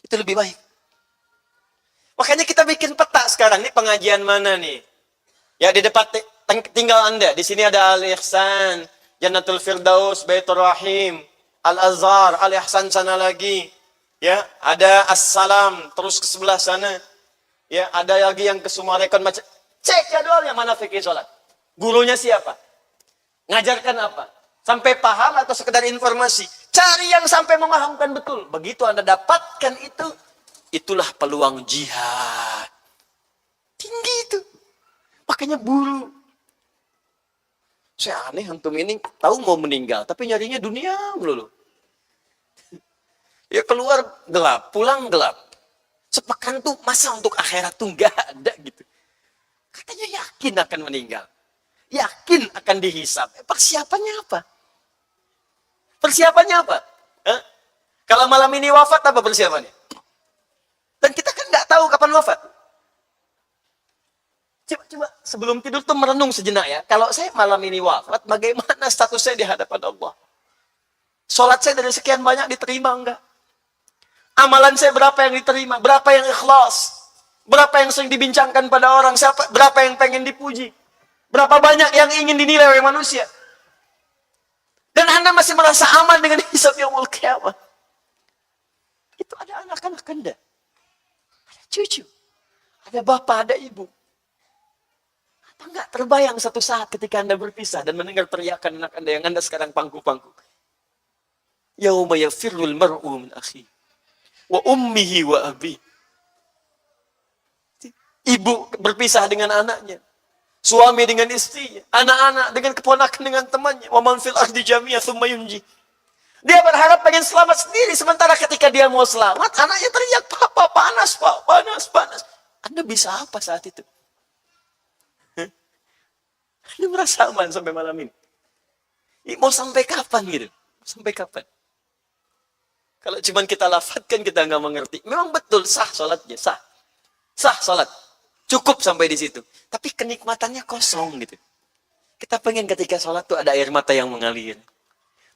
Itu lebih baik. Makanya kita bikin peta sekarang. Ini pengajian mana nih? Ya di depan tinggal Anda. Di sini ada Al-Ihsan, Jannatul Firdaus, Baitur Rahim, Al-Azhar, Al-Ihsan sana lagi. Ya, ada As-Salam, terus ke sebelah sana. Ya, ada lagi yang ke Sumarekon macam. Cek jadwalnya mana fikih sholat. Gurunya siapa? Ngajarkan apa? Sampai paham atau sekedar informasi? Cari yang sampai memahamkan betul. Begitu Anda dapatkan itu, itulah peluang jihad. Tinggi itu. Makanya buru. Saya aneh antum ini tahu mau meninggal, tapi nyarinya dunia melulu. Ya keluar gelap, pulang gelap. Sepekan tuh masa untuk akhirat tuh nggak ada gitu. Katanya yakin akan meninggal. Yakin akan dihisab. Persiapannya apa? Persiapannya apa? Hah? Kalau malam ini wafat apa persiapannya? Dan kita kan nggak tahu kapan wafat. Coba sebelum tidur tuh merenung sejenak ya. Kalau saya malam ini wafat, bagaimana status saya di hadapan Allah? Sholat saya dari sekian banyak diterima enggak? Amalan saya berapa yang diterima? Berapa yang ikhlas? Berapa yang sering dibincangkan pada orang? Berapa yang pengen dipuji? Berapa banyak yang ingin dinilai oleh manusia? Dan Anda masih merasa aman dengan hisab yaumul qiyamah. Itu ada anak-anak Anda. Ada cucu. Ada bapak, ada ibu. Apa enggak terbayang satu saat ketika Anda berpisah dan mendengar teriakan anak Anda yang Anda sekarang pangku-pangku. Yauma yafirrul mar'u min akhi wa ummihi wa abi. Ibu berpisah dengan anaknya. Suami dengan istrinya. Anak-anak dengan keponakan dengan temannya. Wa man fil ardi jami'a tsumma yunji. Dia berharap pengen selamat sendiri. Sementara ketika dia mau selamat, anaknya teriak, "Papa, panas, Pak. Panas, panas." Anda bisa apa saat itu? Anda merasa aman sampai malam ini. Mau sampai kapan gitu? Sampai kapan? Kalau cuma kita lafadzkan, kita nggak mengerti. Memang betul, sah sholatnya, sah. Sah sholat. Cukup sampai di situ. Tapi kenikmatannya kosong gitu. Kita pengen ketika sholat tuh ada air mata yang mengalir.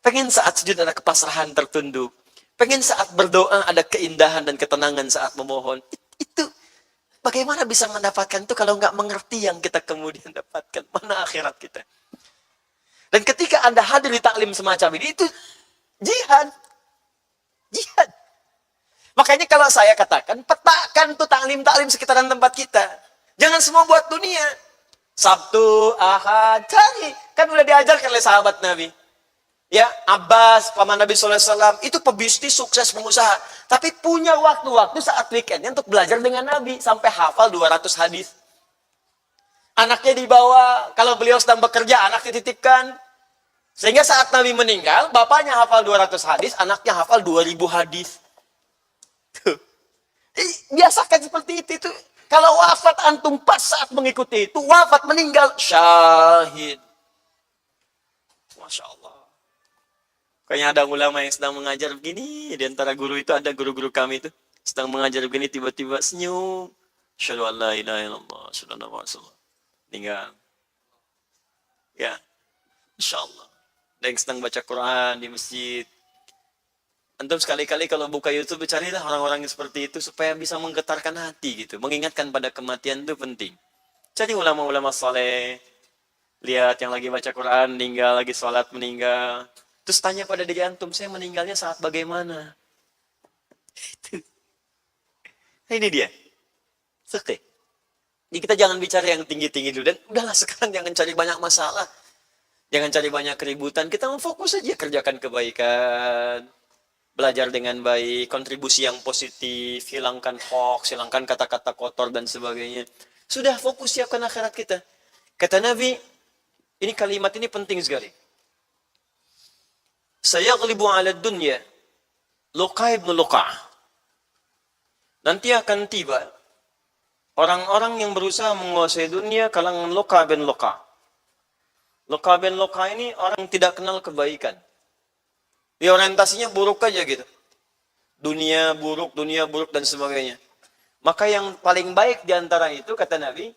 Pengen saat sujud ada kepasrahan tertunduk. Pengen saat berdoa ada keindahan dan ketenangan saat memohon. Itu bagaimana bisa mendapatkan itu kalau nggak mengerti yang kita kemudian dapatkan. Mana akhirat kita? Dan ketika Anda hadir di taklim semacam ini, itu jihad. Jihad. Makanya kalau saya katakan, petakan tuh taklim-taklim sekitaran tempat kita. Jangan semua buat dunia. Sabtu, Ahad, cari. Kan udah diajarkan oleh sahabat Nabi. Ya, Abbas, paman Nabi SAW, itu pebisnis, sukses, pengusaha. Tapi punya waktu-waktu saat weekendnya untuk belajar dengan Nabi. Sampai hafal 200 hadis. Anaknya dibawa, kalau beliau sedang bekerja, anak dititipkan. Sehingga saat Nabi meninggal, bapaknya hafal 200 hadis, anaknya hafal 2000 hadis. Tuh. Biasakan seperti itu. Kalau wafat antum pas saat mengikuti itu, wafat meninggal, syahid. Masya Allah. Kayaknya ada ulama yang sedang mengajar begini, di antara guru itu ada guru-guru kami itu, sedang mengajar begini, tiba-tiba senyum. Asyhadu an la ilaha illallah, asyhadu anna Muhammadan rasulullah. Tinggal. Ya. Insya Allah. Ada yang senang baca Quran di masjid. Antum sekali-kali kalau buka YouTube, carilah orang-orang yang seperti itu supaya bisa menggetarkan hati gitu. Mengingatkan pada kematian itu penting. Cari ulama-ulama saleh, lihat yang lagi baca Quran, meninggal, lagi sholat, meninggal. Terus tanya pada diri antum, saya meninggalnya saat bagaimana? Nah, ini dia. Oke. Jadi kita jangan bicara yang tinggi-tinggi dulu. Dan udahlah sekarang jangan cari banyak masalah. Jangan cari banyak keributan. Kita mau fokus aja kerjakan kebaikan. Belajar dengan baik, kontribusi yang positif, hilangkan hoax, hilangkan kata-kata kotor dan sebagainya. Sudah fokus siapkan akhirat kita. Kata Nabi, ini kalimat ini penting sekali. Sayaghlibu 'ala dunya Luqa ibn Luqa. Nanti akan tiba orang-orang yang berusaha menguasai dunia kalangan Luqa bin Luqa. Luqa bin Luqa ini orang yang tidak kenal kebaikan. Dia orientasinya buruk aja gitu. Dunia buruk dan sebagainya. Maka yang paling baik di antara itu, kata Nabi,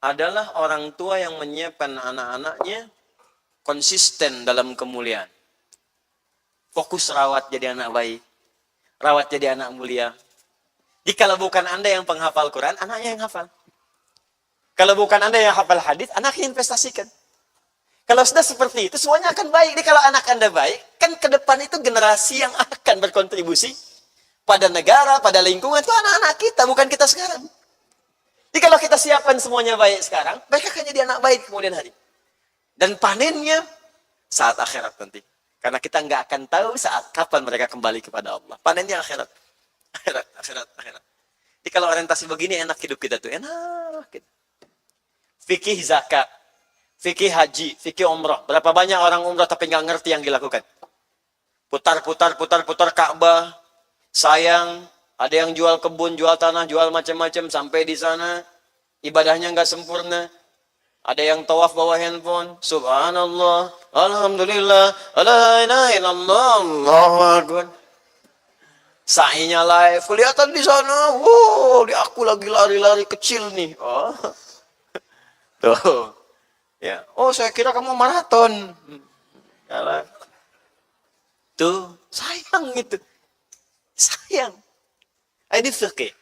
adalah orang tua yang menyiapkan anak-anaknya konsisten dalam kemuliaan. Fokus rawat jadi anak baik. Rawat jadi anak mulia. Jadi kalau bukan Anda yang penghafal Quran, anaknya yang hafal. Kalau bukan Anda yang hafal hadis, anaknya investasikan. Kalau sudah seperti itu, semuanya akan baik. Jadi kalau anak Anda baik, kan ke depan itu generasi yang akan berkontribusi pada negara, pada lingkungan, itu anak-anak kita, bukan kita sekarang. Jadi kalau kita siapkan semuanya baik sekarang, mereka akan jadi anak baik kemudian hari. Dan panennya saat akhirat nanti. Karena kita nggak akan tahu saat kapan mereka kembali kepada Allah. Panennya akhirat. Akhirat. Jadi kalau orientasi begini enak hidup kita tuh, enak. Fikih zakat. Fikih haji, fikih umrah. Berapa banyak orang umrah tapi nggak ngerti yang dilakukan. Putar Ka'bah. Sayang, ada yang jual kebun, jual tanah, jual macam-macam. Sampai di sana, ibadahnya nggak sempurna. Ada yang tawaf bawa handphone. Subhanallah, alhamdulillah, la ilaha illallah, Allahu akbar. Sa'inya live, kelihatan di sana. Wow, aku lagi lari-lari kecil nih. Oh. Tuh. Ya, oh saya kira kamu maraton. Yalah. Tuh, sayang itu. Sayang. Ini fikih.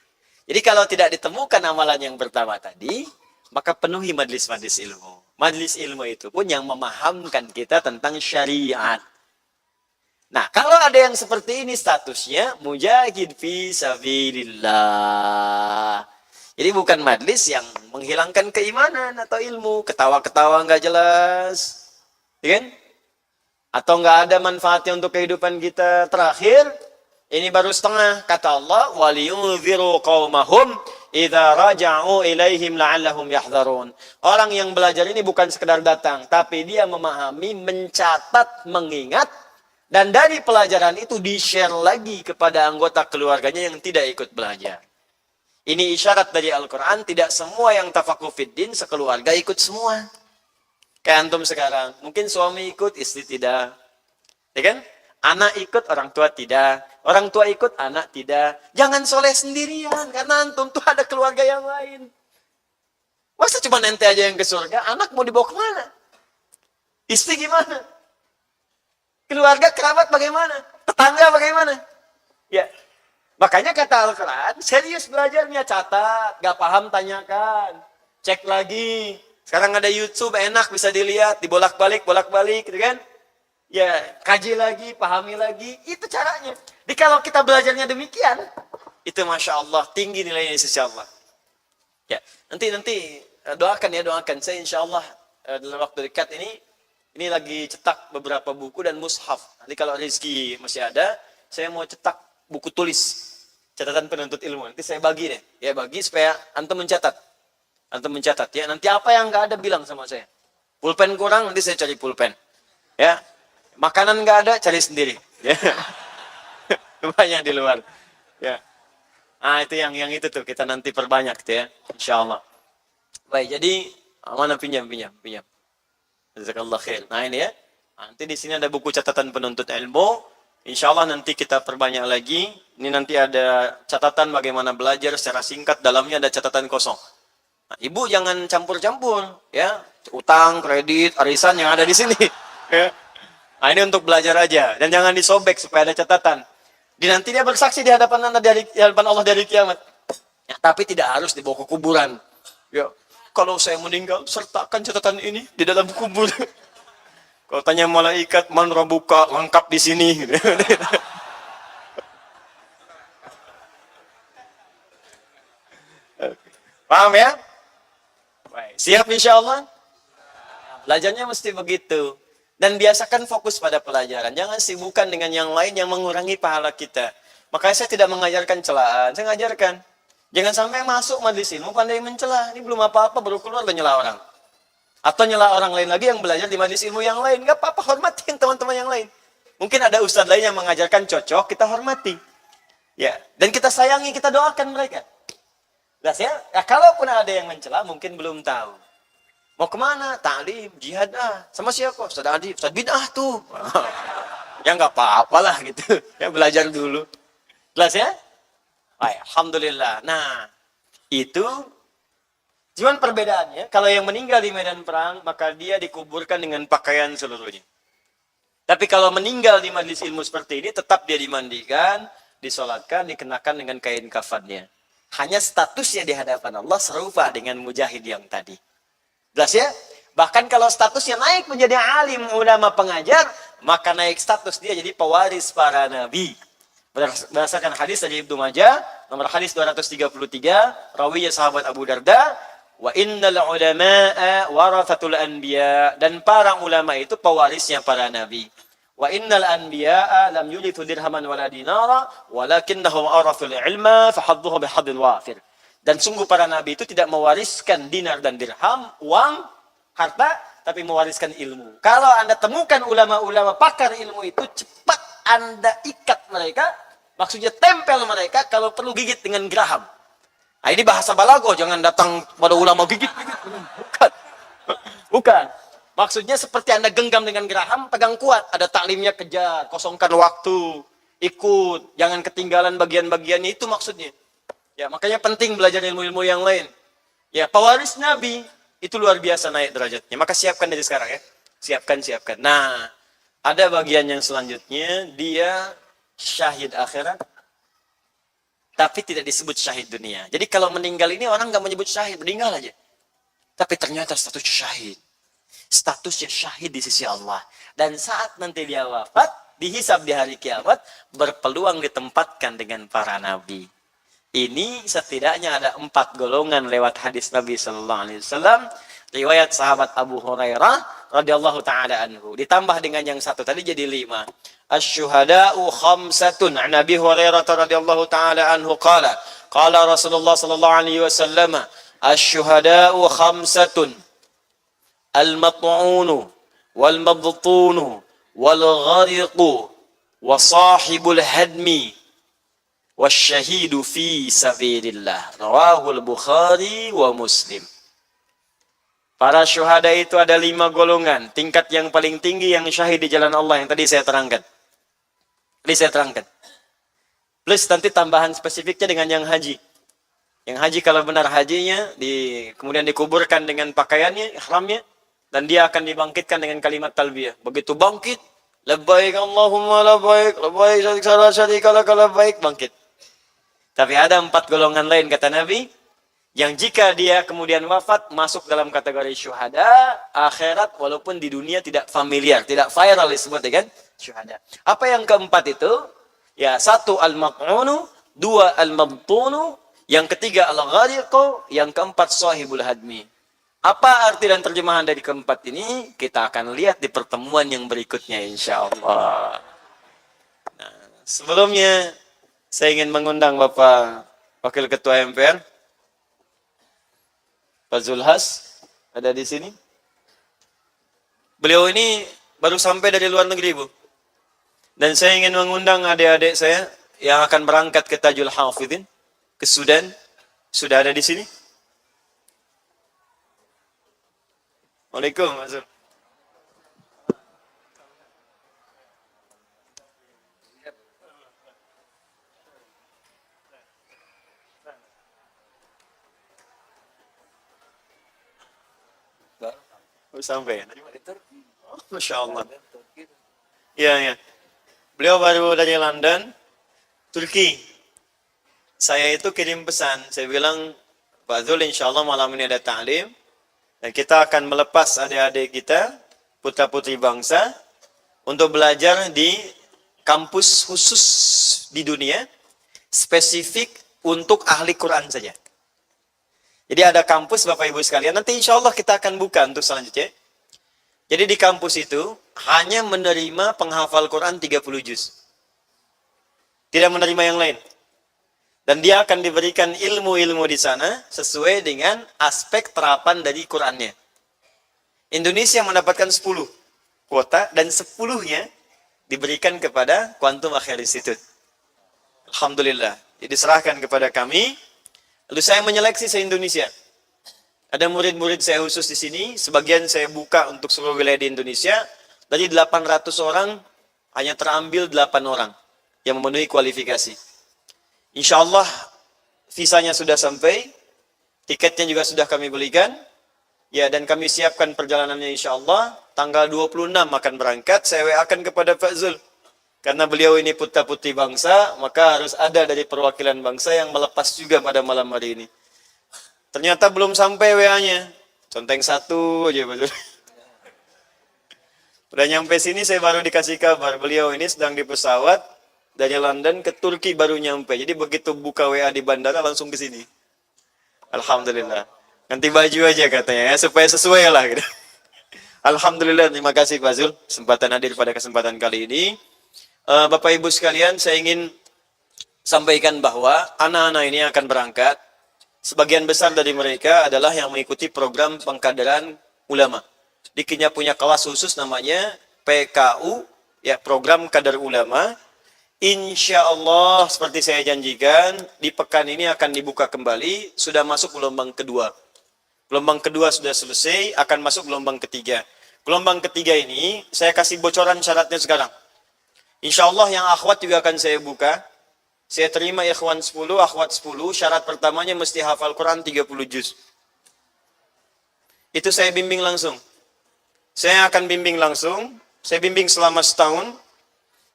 Jadi kalau tidak ditemukan amalan yang pertama tadi, maka penuhi majlis-majlis ilmu. Majlis ilmu itu pun yang memahamkan kita tentang syariat. Nah, kalau ada yang seperti ini statusnya, mujahid fi sabilillah. Jadi bukan majlis yang menghilangkan keimanan atau ilmu, ketawa-ketawa nggak jelas, ya kan? Atau nggak ada manfaatnya untuk kehidupan kita. Terakhir, ini baru setengah, kata Allah, waliyunziru qaumahum idza raja'u ilaihim la'allahum yahdharun. Orang yang belajar ini bukan sekedar datang, tapi dia memahami, mencatat, mengingat, dan dari pelajaran itu di-share lagi kepada anggota keluarganya yang tidak ikut belajar. Ini isyarat dari Al-Quran, tidak semua yang tafakuh fiddin sekeluarga ikut semua. Kayak antum sekarang, mungkin suami ikut, istri tidak. Ya kan? Anak ikut, orang tua tidak. Orang tua ikut, anak tidak. Jangan soleh sendirian, karena antum tuh ada keluarga yang lain. Masa cuma ente aja yang ke surga, anak mau dibawa kemana? Istri gimana? Keluarga, kerabat bagaimana? Tetangga bagaimana? Ya. Makanya kata Al-Quran, serius belajarnya, catat, gak paham tanyakan, cek lagi. Sekarang ada YouTube, enak bisa dilihat, dibolak-balik, gitu kan? Ya, kaji lagi, pahami lagi, itu caranya. Jadi kalau kita belajarnya demikian, itu Masya Allah, tinggi nilainya insya Allah. Ya, nanti doakan. Saya insya Allah dalam waktu dekat ini lagi cetak beberapa buku dan mushaf. Nanti kalau rezeki masih ada, saya mau cetak buku tulis, catatan penuntut ilmu. Nanti saya bagi deh. Ya, bagi supaya antum mencatat. Ya, nanti apa yang nggak ada bilang sama saya. Pulpen kurang, nanti saya cari pulpen. Ya. Makanan nggak ada, cari sendiri. Ya. Banyak di luar. Ya. Ah, itu yang itu tuh kita nanti perbanyak tuh ya. Insyaallah. Baik, jadi mana pinjam. Jazakallah khair. Nah, ini ya. Nanti di sini ada buku catatan penuntut ilmu. Insya Allah nanti kita perbanyak lagi. Ini nanti ada catatan bagaimana belajar secara singkat. Dalamnya ada catatan kosong. Nah, ibu jangan campur-campur, ya. Utang, kredit, arisan yang ada di sini. Ya. Nah, ini untuk belajar aja. Dan jangan disobek supaya ada catatan. Nanti dia bersaksi di hadapan Allah dari kiamat. Ya, tapi tidak harus dibawa ke kuburan. Ya, kalau saya meninggal, sertakan catatan ini di dalam kubur. Kalau tanya malaikat, man rabbuka, lengkap di sini. Paham ya? Baik. Siap insya Allah? Belajarnya mesti begitu. Dan biasakan fokus pada pelajaran. Jangan sibukkan dengan yang lain yang mengurangi pahala kita. Makanya saya tidak mengajarkan celaan. Saya mengajarkan. Jangan sampai masuk majelis ilmu pandai mencela. Ini belum apa-apa baru keluar dan nyela orang. Atau nyela orang lain lagi yang belajar di majelis ilmu yang lain. Gak apa-apa, hormatin teman-teman yang lain. Mungkin ada ustadz lain yang mengajarkan cocok, kita hormati. Ya, dan kita sayangi, kita doakan mereka. Jelas ya? Ya, kalaupun ada yang mencela, mungkin belum tahu. Mau kemana? Ta'lim, jihad Sama siapa? Ustaz Adi, Ustaz bid'ah tuh. Ya nggak apa-apalah gitu. Ya belajar dulu. Jelas ya? Baik, alhamdulillah. Nah, itu cuman perbedaannya, kalau yang meninggal di medan perang, maka dia dikuburkan dengan pakaian seluruhnya. Tapi kalau meninggal di majlis ilmu seperti ini, tetap dia dimandikan, disolatkan, dikenakan dengan kain kafannya. Hanya statusnya di hadapan Allah serupa dengan mujahid yang tadi. Jelas ya? Bahkan kalau statusnya naik menjadi alim, ulama, pengajar, maka naik status dia jadi pewaris para nabi. Berdasarkan hadis dari Ibnu Majah, nomor hadis 233, rawinya sahabat Abu Darda, wa innal ulama'a warathatul anbiya, dan para ulama itu pewarisnya para nabi. Wa innal anbiya'a lam yulithu dirhaman wala dinara, walakinnahum arathul ilma fahadduhu bihadil wafir. Dan sungguh para nabi itu tidak mewariskan dinar dan dirham, uang, harta, tapi mewariskan ilmu. Kalau Anda temukan ulama-ulama pakar ilmu itu, cepat Anda ikat mereka, maksudnya tempel mereka, kalau perlu gigit dengan geraham. Nah, ini bahasa balago, jangan datang pada ulama gigit. Bukan. Bukan. Maksudnya seperti Anda genggam dengan geraham, pegang kuat. Ada taklimnya, kejar, kosongkan waktu, ikut, jangan ketinggalan bagian-bagiannya, itu maksudnya. Ya, makanya penting belajar ilmu-ilmu yang lain. Ya, pewaris Nabi itu luar biasa naik derajatnya. Maka siapkan dari sekarang ya. Siapkan. Nah, ada bagian yang selanjutnya, dia syahid akhirat, tapi tidak disebut syahid dunia. Jadi kalau meninggal ini orang nggak menyebut syahid, meninggal aja. Tapi ternyata status syahid. Statusnya syahid di sisi Allah. Dan saat nanti dia wafat, dihisab di hari kiamat, berpeluang ditempatkan dengan para nabi. Ini setidaknya ada 4 golongan lewat hadis Nabi Sallallahu Alaihi Wasallam, riwayat sahabat Abu Hurairah radhiyallahu taala anhu. Ditambah dengan yang satu tadi jadi 5. Asy-syuhada'u khamsatun. An Abi Hurairah radhiyallahu taala anhu qala Rasulullah sallallahu alaihi wasallam, asy-syuhada'u khamsatun. Al-mat'unu wal mabtunu wal ghariqu wa sahibul hadmi wasyahidu fi sabilillah. Rawahul Bukhari wa Muslim. Para syuhada itu ada 5 golongan. Tingkat yang paling tinggi yang syahid di jalan Allah yang tadi saya terangkan. Plus nanti tambahan spesifiknya dengan yang haji. Yang haji kalau benar hajinya, kemudian dikuburkan dengan pakaiannya, ihramnya, dan dia akan dibangkitkan dengan kalimat talbiyah. Begitu bangkit, labbaik Allahumma labbaik, labbaik syarika laka labbaik, bangkit. Tapi ada 4 golongan lain kata Nabi, yang jika dia kemudian wafat masuk dalam kategori syuhada akhirat, walaupun di dunia tidak familiar, tidak viral disebut dengan syuhada. Apa yang keempat itu? Ya, 1 al-maq'unu, 2 al-mabtunu, yang ketiga al-ghariqu, yang keempat sahibul hadmi. Apa arti dan terjemahan dari keempat ini? Kita akan lihat di pertemuan yang berikutnya insyaallah. Nah, sebelumnya saya ingin mengundang Bapak Wakil Ketua MPR, Pak Zulhas, ada di sini. Beliau ini baru sampai dari luar negeri, Bu. Dan saya ingin mengundang adik-adik saya yang akan berangkat ke Tajul Hafidhin, ke Sudan. Sudah ada di sini. Waalaikumsalam, Mas Zul. Sampai ya? Oh, Masya Allah. Iya, ya. Beliau baru dari London, Turki. Saya itu kirim pesan, saya bilang, Pak Zul, insya Allah malam ini ada ta'lim, dan kita akan melepas adik-adik kita, putra-putri bangsa, untuk belajar di kampus khusus di dunia, spesifik untuk ahli Quran saja. Jadi ada kampus Bapak Ibu sekalian, nanti insya Allah kita akan buka untuk selanjutnya. Jadi di kampus itu hanya menerima penghafal Quran 30 juz. Tidak menerima yang lain. Dan dia akan diberikan ilmu-ilmu di sana sesuai dengan aspek terapan dari Qurannya. Indonesia mendapatkan 10 kuota dan 10-nya diberikan kepada Quantum Akhir Institute. Alhamdulillah. Jadi diserahkan kepada kami. Lalu saya menyeleksi se-Indonesia. Ada murid-murid saya khusus di sini, sebagian saya buka untuk seluruh wilayah di Indonesia. Dari 800 orang, hanya terambil 8 orang yang memenuhi kualifikasi. Insya Allah, visanya sudah sampai, tiketnya juga sudah kami belikan, ya, dan kami siapkan perjalanannya insya Allah. Tanggal 26 akan berangkat, saya WA-kan kepada Pak Zul. Karena beliau ini putra-putri bangsa, maka harus ada dari perwakilan bangsa yang melepas juga pada malam hari ini. Ternyata belum sampai WA-nya. Conteng satu aja, betul. Udah nyampe sini saya baru dikasih kabar. Beliau ini sedang di pesawat dari London ke Turki baru nyampe. Jadi begitu buka WA di bandara langsung ke sini. Alhamdulillah. Ganti baju aja katanya ya, supaya sesuai lah gitu. Alhamdulillah, terima kasih Pak Zul. Kesempatan hadir pada kesempatan kali ini. Bapak Ibu sekalian, saya ingin sampaikan bahwa anak-anak ini akan berangkat. Sebagian besar dari mereka adalah yang mengikuti program pengkaderan ulama. Dikinya punya kelas khusus namanya PKU, ya, program kader ulama. Insya Allah seperti saya janjikan, di pekan ini akan dibuka kembali, sudah masuk gelombang kedua. Gelombang kedua sudah selesai, akan masuk gelombang ketiga. Gelombang ketiga ini, saya kasih bocoran syaratnya sekarang. Insya Allah yang akhwat juga akan saya buka. Saya terima ikhwan 10, akhwat 10, syarat pertamanya mesti hafal Quran 30 juz. Itu saya bimbing langsung. Saya akan bimbing langsung, saya bimbing selama setahun.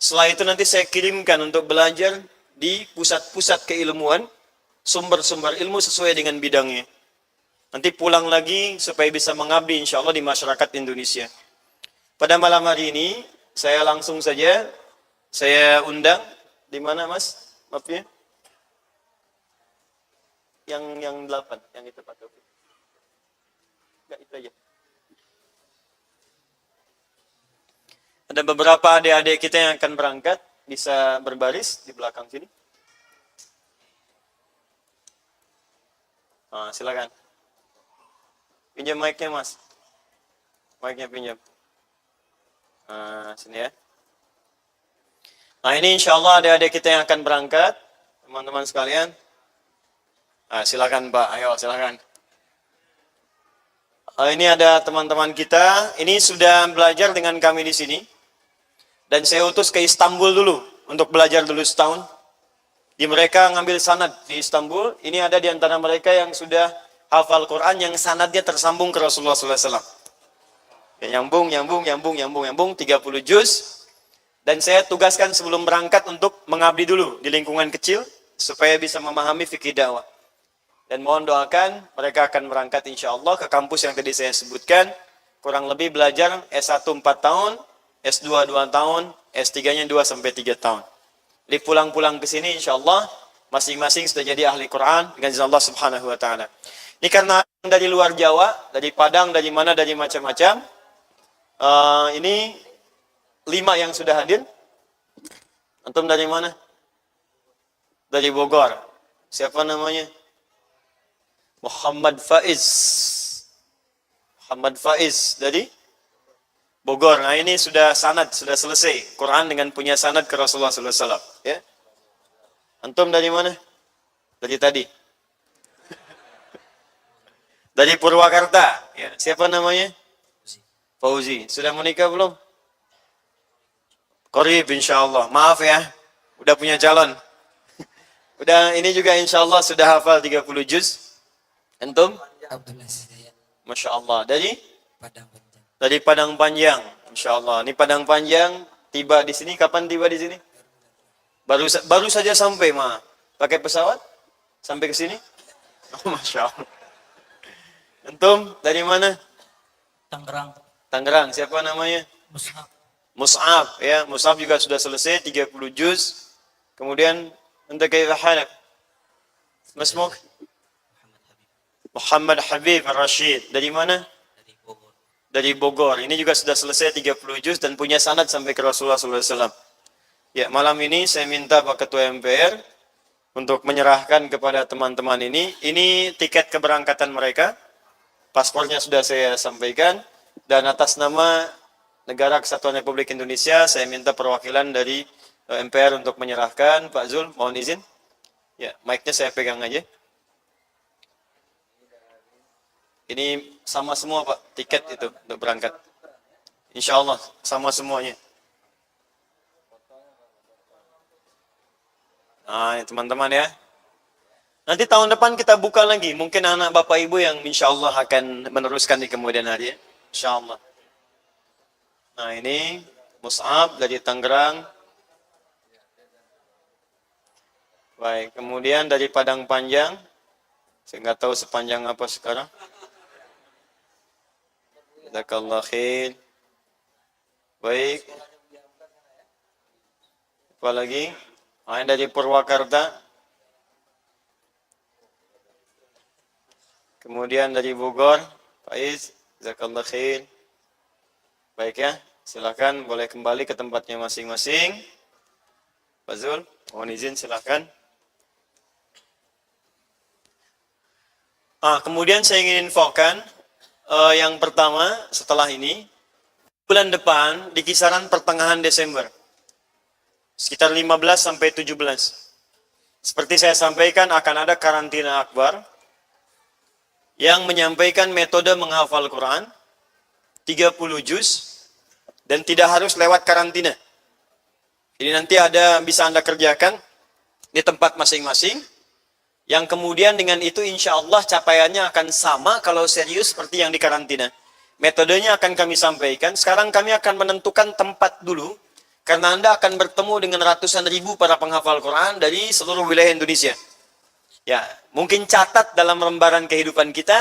Setelah itu nanti saya kirimkan untuk belajar di pusat-pusat keilmuan, sumber-sumber ilmu sesuai dengan bidangnya. Nanti pulang lagi supaya bisa mengabdi insya Allah di masyarakat Indonesia. Pada malam hari ini, saya langsung saja, saya undang, di mana Mas? Maaf ya. Yang 8, yang itu Pak Taufik. Enggak, itu aja. Ada beberapa adik-adik kita yang akan berangkat, bisa berbaris di belakang sini. Silakan. Pinjam mic-nya Mas. Mic-nya pinjam. Sini ya. Nah ini insya Allah adik-adik kita yang akan berangkat, teman-teman sekalian. Silakan Pak, ayo silakan. Ini ada teman-teman kita, ini sudah belajar dengan kami di sini. Dan saya utus ke Istanbul dulu, untuk belajar dulu setahun. Di mereka ngambil sanad di Istanbul, ini ada di antara mereka yang sudah hafal Quran, yang sanadnya tersambung ke Rasulullah SAW. Ya, nyambung, 30 juz. Dan saya tugaskan sebelum berangkat untuk mengabdi dulu di lingkungan kecil, supaya bisa memahami fikih dakwah. Dan mohon doakan, mereka akan berangkat insya Allah ke kampus yang tadi saya sebutkan, kurang lebih belajar S1 4 tahun, S2 2 tahun, S3-nya 2-3 tahun. Jadi pulang-pulang ke sini insya Allah, masing-masing sudah jadi ahli Quran, dengan izin Allah subhanahu wa ta'ala. Ini karena dari luar Jawa, dari Padang, dari mana, dari macam-macam, ini 5 yang sudah hadir. Antum dari mana? Dari Bogor. Siapa namanya? Muhammad Faiz. Muhammad Faiz dari Bogor. Nah ini sudah sanad, sudah selesai. Quran dengan punya sanad ke Rasulullah SAW. Ya. Antum dari mana? Dari tadi. Dari Purwakarta. Ya. Siapa namanya? Fauzi. Sudah menikah belum? Qorib insyaallah. Maaf ya, udah punya calon. Udah ini juga insyaallah sudah hafal 30 juz. Antum? Abdullah Hidayat. Masya Allah. Dari? Padang Panjang. Dari Padang Panjang. Insyaallah. Ini Padang Panjang tiba di sini. Kapan tiba di sini? Baru saja sampai, Ma. Pakai pesawat? Sampai ke sini? Oh, Masya Allah. Antum dari mana? Tangerang, Tangerang. Siapa namanya? Mus'ab, Mus'ab. Ya, Mus'ab juga sudah selesai 30 juz. Kemudian anta kaifa halak? Masmuk? Muhammad Habib Ar-Rashid. Dari mana? dari Bogor. Dari Bogor. Ini juga sudah selesai 30 juz dan punya sanad sampai ke Rasulullah SAW. Ya, malam ini saya minta Pak Ketua MPR untuk menyerahkan kepada teman-teman ini. Ini tiket keberangkatan mereka. Paspornya sudah saya sampaikan. Dan atas nama Negara Kesatuan Republik Indonesia, saya minta perwakilan dari MPR untuk menyerahkan. Pak Zul, mohon izin. Ya, mic-nya saya pegang aja. Ini sama semua Pak, tiket itu untuk berangkat. Insya Allah, sama semuanya. Nah, ini teman-teman ya. Nanti tahun depan kita buka lagi. Mungkin anak Bapak Ibu yang insya Allah akan meneruskan di kemudian hari ya. Insya Allah. Nah, ini Mus'ab dari Tangerang. Baik, kemudian dari Padang Panjang. Saya nggak tahu sepanjang apa sekarang. Jazakallah khair. Baik. Apa lagi? Ini dari Purwakarta. Kemudian dari Bogor, Faiz, jazakallah khair. Baik ya, silakan boleh kembali ke tempatnya masing-masing. Pak Zul, mohon izin silakan. Kemudian saya ingin infokan yang pertama setelah ini, bulan depan di kisaran pertengahan Desember, sekitar 15 sampai 17. Seperti saya sampaikan akan ada karantina akbar yang menyampaikan metode menghafal Quran 30 juz dan tidak harus lewat karantina. Jadi nanti bisa Anda kerjakan di tempat masing-masing. Yang kemudian dengan itu insya Allah capaiannya akan sama kalau serius seperti yang di karantina. Metodenya akan kami sampaikan. Sekarang kami akan menentukan tempat dulu. Karena Anda akan bertemu dengan ratusan ribu para penghafal Quran dari seluruh wilayah Indonesia. Ya, mungkin catat dalam lembaran kehidupan kita.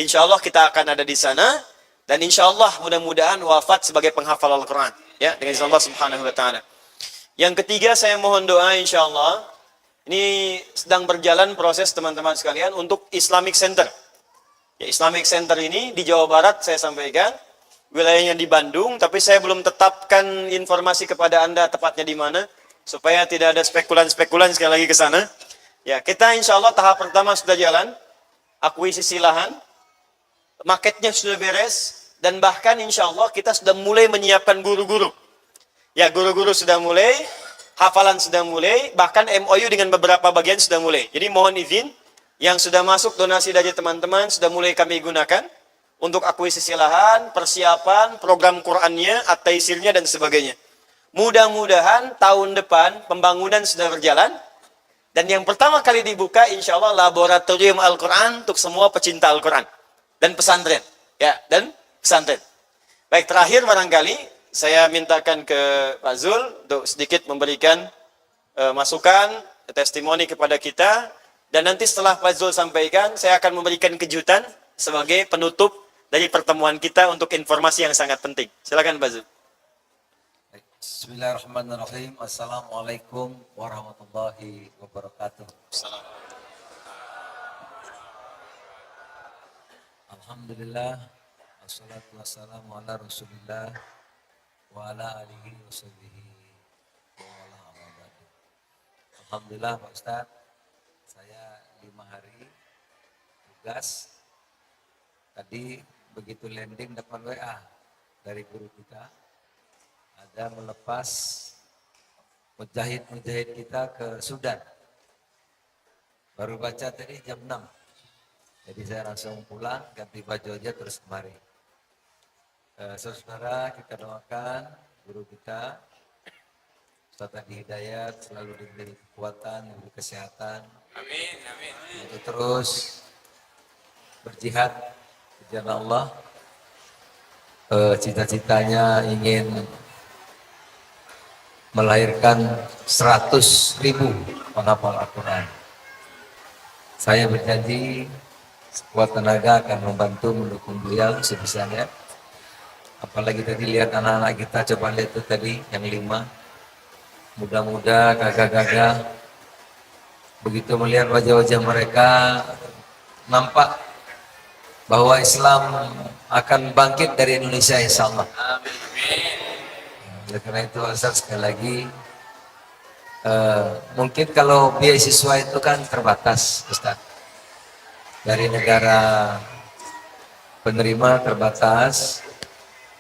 Insya Allah kita akan ada di sana. Dan insya Allah mudah-mudahan wafat sebagai penghafal Al-Quran. Ya, dengan izin Allah Subhanahu Wa Taala. Yang ketiga saya mohon doa insya Allah. Ini sedang berjalan proses teman-teman sekalian untuk Islamic Center. Ya, Islamic Center ini di Jawa Barat saya sampaikan. Wilayahnya di Bandung, tapi saya belum tetapkan informasi kepada Anda tepatnya di mana. Supaya tidak ada spekulan-spekulan sekali lagi ke sana. Ya, kita insya Allah tahap pertama sudah jalan. Akuisisi lahan. Marketnya sudah beres. Dan bahkan insya Allah kita sudah mulai menyiapkan guru-guru. Ya, guru-guru sudah mulai. Hafalan sudah mulai, bahkan MOU dengan beberapa bagian sudah mulai. Jadi mohon izin, yang sudah masuk donasi dari teman-teman sudah mulai kami gunakan untuk akuisisi lahan, persiapan, program Qur'annya, at-taisirnya dan sebagainya. Mudah-mudahan tahun depan pembangunan sudah berjalan dan yang pertama kali dibuka insya Allah laboratorium Al-Quran untuk semua pecinta Al-Quran dan pesantren. Ya, dan pesantren. Baik, terakhir barangkali saya mintakan ke Pak Zul untuk sedikit memberikan masukan, testimoni kepada kita. Dan nanti setelah Pak Zul sampaikan, saya akan memberikan kejutan sebagai penutup dari pertemuan kita untuk informasi yang sangat penting. Silakan Pak Zul. Bismillahirrahmanirrahim. Assalamualaikum warahmatullahi wabarakatuh. Alhamdulillah. Wassalatu wassalamu ala Rasulillah wa ala alihi wa sahbihi wa ala amabadu. Alhamdulillah Pak Ustaz, saya 5 hari tugas. Tadi begitu landing dapat WA dari guru kita. Ada melepas mujahid-mujahid kita ke Sudan. Baru baca tadi jam 6. Jadi saya langsung pulang, ganti baju aja terus kemari. Saudara kita doakan guru kita Ustaz Adi Hidayat selalu diberi kekuatan, diberi kesehatan. Amin, amin. Untuk terus berjihad di jalan Allah. Cita-citanya ingin melahirkan 100.000 penghafal Al-Quran. Saya berjanji sekuat tenaga akan membantu mendukung beliau sebisanya. Apalagi tadi lihat anak-anak kita, coba lihat tuh tadi yang 5, muda-muda, gagah-gagah. Begitu melihat wajah-wajah mereka, nampak bahwa Islam akan bangkit dari Indonesia insyaallah. Oleh karena itu Ustaz sekali lagi, mungkin kalau beasiswa itu kan terbatas Ustaz. Dari negara penerima terbatas.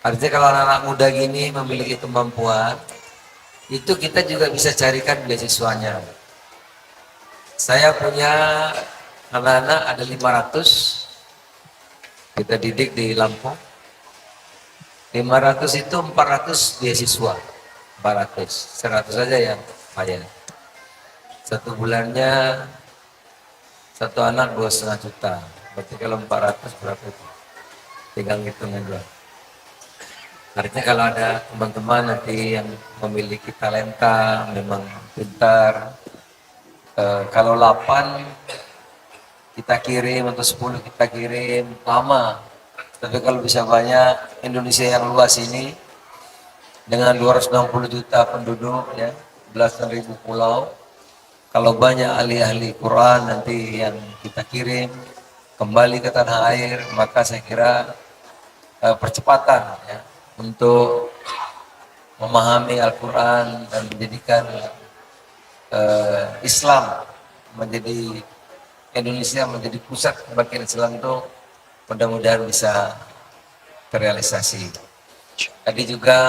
Artinya kalau anak-anak muda gini memiliki kemampuan, itu kita juga bisa carikan beasiswanya. Saya punya anak-anak ada 500, kita didik di Lampung. 500 itu 400 beasiswa, 400, 100 saja yang bayar. Satu bulannya satu anak 2,5 juta. Berarti kalau 400 berapa itu? Tinggal hitung aja. Artinya kalau ada teman-teman nanti yang memiliki talenta, memang pintar, kalau 8 kita kirim atau 10 kita kirim, lama. Tapi kalau bisa banyak, Indonesia yang luas ini dengan 260 juta penduduk, ya, belasan ribu pulau, kalau banyak ahli-ahli Quran nanti yang kita kirim kembali ke tanah air, maka saya kira percepatan ya, untuk memahami Al-Quran dan menjadikan Islam menjadi Indonesia menjadi pusat kebangkitan Islam itu mudah-mudahan bisa terrealisasi. Tadi juga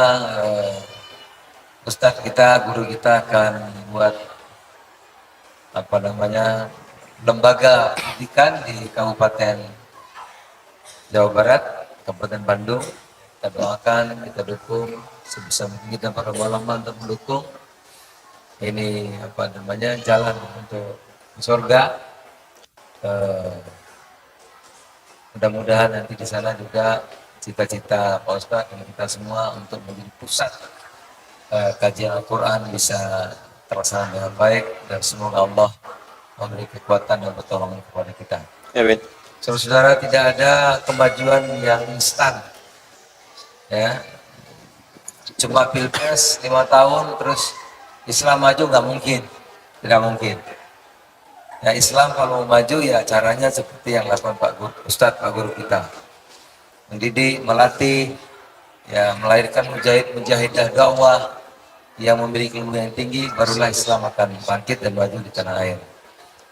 Ustadz kita, guru kita akan buat lembaga pendidikan di Kabupaten Jawa Barat, Kabupaten Bandung. Kita doakan, kita dukung sebisa mungkin, kita berlomba-lomba untuk mendukung ini jalan untuk surga. Mudah-mudahan nanti di sana juga cita-cita Pak Ustadz dan kita semua untuk menjadi pusat kajian Al-Quran bisa terlaksana dengan baik, dan semoga Allah memberi kekuatan dan pertolongan kepada kita. Amin. Saudara-saudara, tidak ada kemajuan yang instan, ya. Cuma pilpres 5 tahun terus Islam maju, nggak mungkin, tidak mungkin. Ya, Islam kalau maju ya caranya seperti yang lakukan Pak Guru, Ustadz Pak Guru kita, mendidik, melatih, ya, melahirkan mujahidah dakwah yang memiliki ilmu yang tinggi, barulah Islam akan bangkit dan maju di tanah air.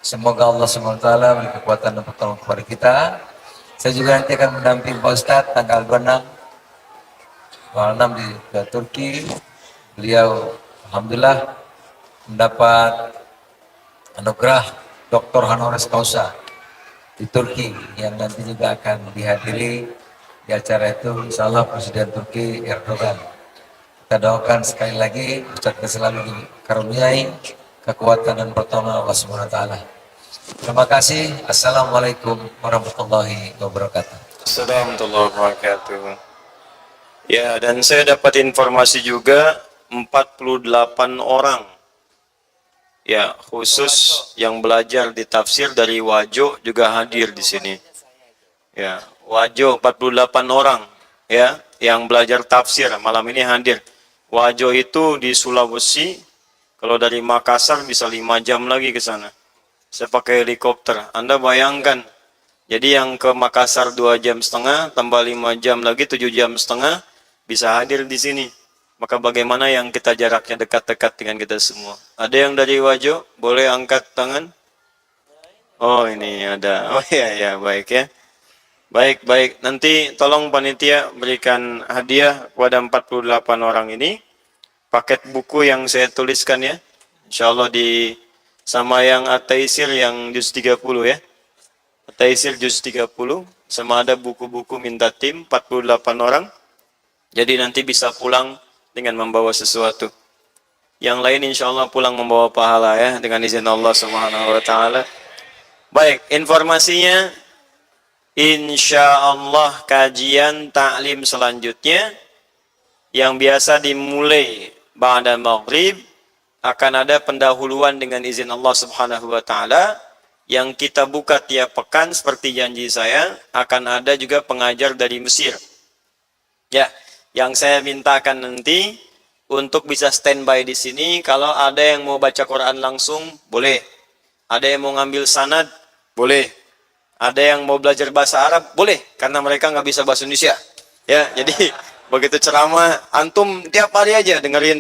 Semoga Allah SWT beri kekuatan dan pertolongan kepada kita. Saya juga nanti akan mendampingi Pak Ustadz tanggal 26 di Turki. Beliau alhamdulillah mendapat anugerah Dr. Honoris Causa di Turki, yang nanti juga akan dihadiri di acara itu insyaallah Presiden Turki Erdogan. Kita doakan sekali lagi Ustadz kita selalu dikaruniai kekuatan dan pertolongan Allah SWT. Terima kasih. Assalamualaikum warahmatullahi wabarakatuh. Assalamualaikum warahmatullahi wabarakatuh. Ya, dan saya dapat informasi juga 48 orang ya khusus yang belajar di tafsir dari Wajo juga hadir di sini. Ya, Wajo 48 orang ya yang belajar tafsir malam ini hadir. Wajo itu di Sulawesi, kalau dari Makassar bisa 5 jam lagi ke sana. Saya pakai helikopter. Anda bayangkan, jadi yang ke Makassar 2,5 jam, tambah 5 jam lagi 7,5 jam, bisa hadir di sini. Maka bagaimana yang kita jaraknya dekat-dekat dengan kita semua? Ada yang dari Wajo? Boleh angkat tangan? Oh, ini ada. Oh ya, baik ya. Baik. Nanti tolong panitia berikan hadiah kepada 48 orang ini. Paket buku yang saya tuliskan ya. Insyaallah sama yang At-Taisir yang juz 30 ya. At-Taisir juz 30. Sama ada buku-buku minta tim 48 orang. Jadi nanti bisa pulang dengan membawa sesuatu. Yang lain insya Allah pulang membawa pahala ya, dengan izin Allah Subhanahu wa Ta'ala. Baik, informasinya insya Allah kajian taklim selanjutnya yang biasa dimulai ba'da maghrib akan ada pendahuluan dengan izin Allah Subhanahu wa taala yang kita buka tiap pekan seperti janji saya, akan ada juga pengajar dari Mesir. Ya, yang saya mintakan nanti untuk bisa standby di sini, kalau ada yang mau baca Quran langsung boleh. Ada yang mau ngambil sanad boleh. Ada yang mau belajar bahasa Arab boleh, karena mereka nggak bisa bahasa Indonesia. Ya, jadi begitu ceramah antum tiap hari aja dengerin,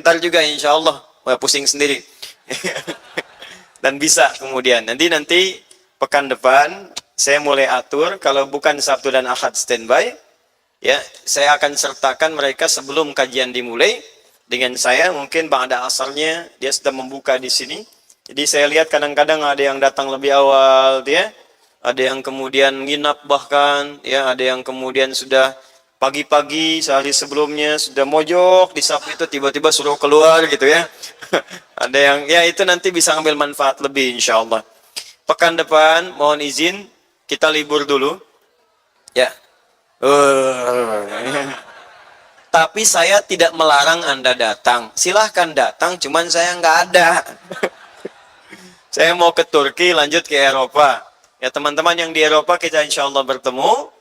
ntar juga insya Allah pusing sendiri. Dan bisa kemudian nanti pekan depan saya mulai atur, kalau bukan Sabtu dan Ahad standby, ya saya akan sertakan mereka sebelum kajian dimulai dengan saya. Mungkin ba'da asarnya dia sudah membuka di sini. Jadi saya lihat kadang-kadang ada yang datang lebih awal, dia ada yang kemudian nginap bahkan, ya ada yang kemudian sudah pagi-pagi sehari sebelumnya sudah mojok di sapu itu tiba-tiba suruh keluar gitu ya. Ada yang ya itu nanti bisa ambil manfaat lebih insya Allah. Pekan depan mohon izin kita libur dulu ya. Tapi saya tidak melarang Anda datang, silahkan datang, cuman saya nggak ada. Saya mau ke Turki, lanjut ke Eropa. Ya teman-teman yang di Eropa kita insya Allah bertemu.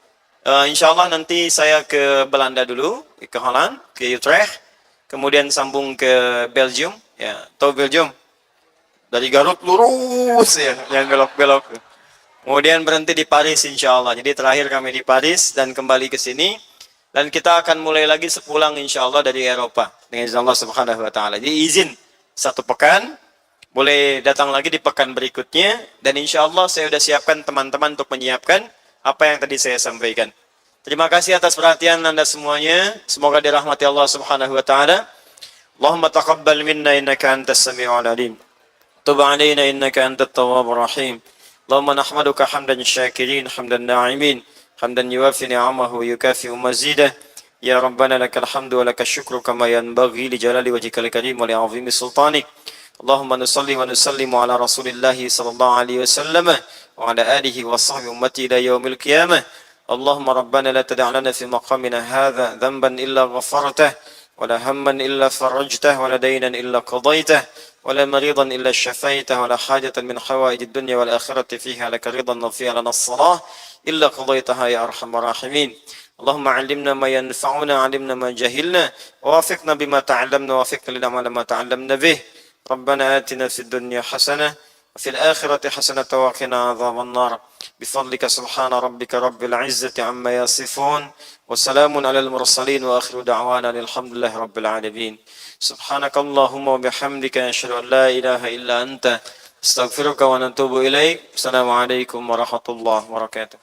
Insya Allah nanti saya ke Belanda dulu, ke Holland, ke Utrecht, kemudian sambung ke Belgium. Ya, tahu Belgium? Dari Garut lurus ya, yang belok-belok. Kemudian berhenti di Paris insya Allah. Jadi terakhir kami di Paris dan kembali ke sini. Dan kita akan mulai lagi sepulang insya Allah dari Eropa dengan izin Allah Subhanahu Wa Taala. Jadi izin 1 pekan, boleh datang lagi di pekan berikutnya. Dan insya Allah saya sudah siapkan teman-teman untuk menyiapkan apa yang tadi saya sampaikan. Terima kasih atas perhatian Anda semuanya. Semoga dirahmati Allah Subhanahu Wa Taala. Allahumma taqabbal minna innaka antas sami'ul alim. Tub alaina innaka antat tawwabur rahim. Allahumma nahmaduka hamdan syakirin, hamdan na'imin, hamdan yuwafi ni'amahu yukafi mazidah. Ya Rabbana lakal hamdu wa lakal syukru kama yanbaghi li jalali wajhikal karim wa li 'azimi sultanik. Allahumma nusalli wa nusallimu ala Rasulillahi sallallahu alaihi wasallam wa ala alihi wa sahbihi ummati ila yaumil qiyamah. Allahumma rabbana la tada' lana fi maqamina hadha dhanban illa ghafartah wa la hamman illa farajtah wa la daynan illa qadaytah wa la maridan illa shafaitah wa la hajatan min hawaijid dunya wal akhirati fiha laka ridan wa fiha lana as-salah illa qadaytaha ya arhamar rahimin. اللهم علمنا ما ينفعنا علمنا ما جهلنا ووفقنا بما تعلمنا ووفقنا لنعمل ما تعلمنا به. ربنا آتنا في الدنيا حسنة وفي الآخرة حسنة وقنا عذاب النار بفضلك سبحان ربك رب العزة عما يصفون وسلام على المرسلين وآخر دعوانا الحمد لله رب العالمين. سبحانك اللهم وبحمدك أشهد أن لا إله إلا أنت استغفرك ونتوب إليك. السلام عليكم ورحمة الله وبركاته.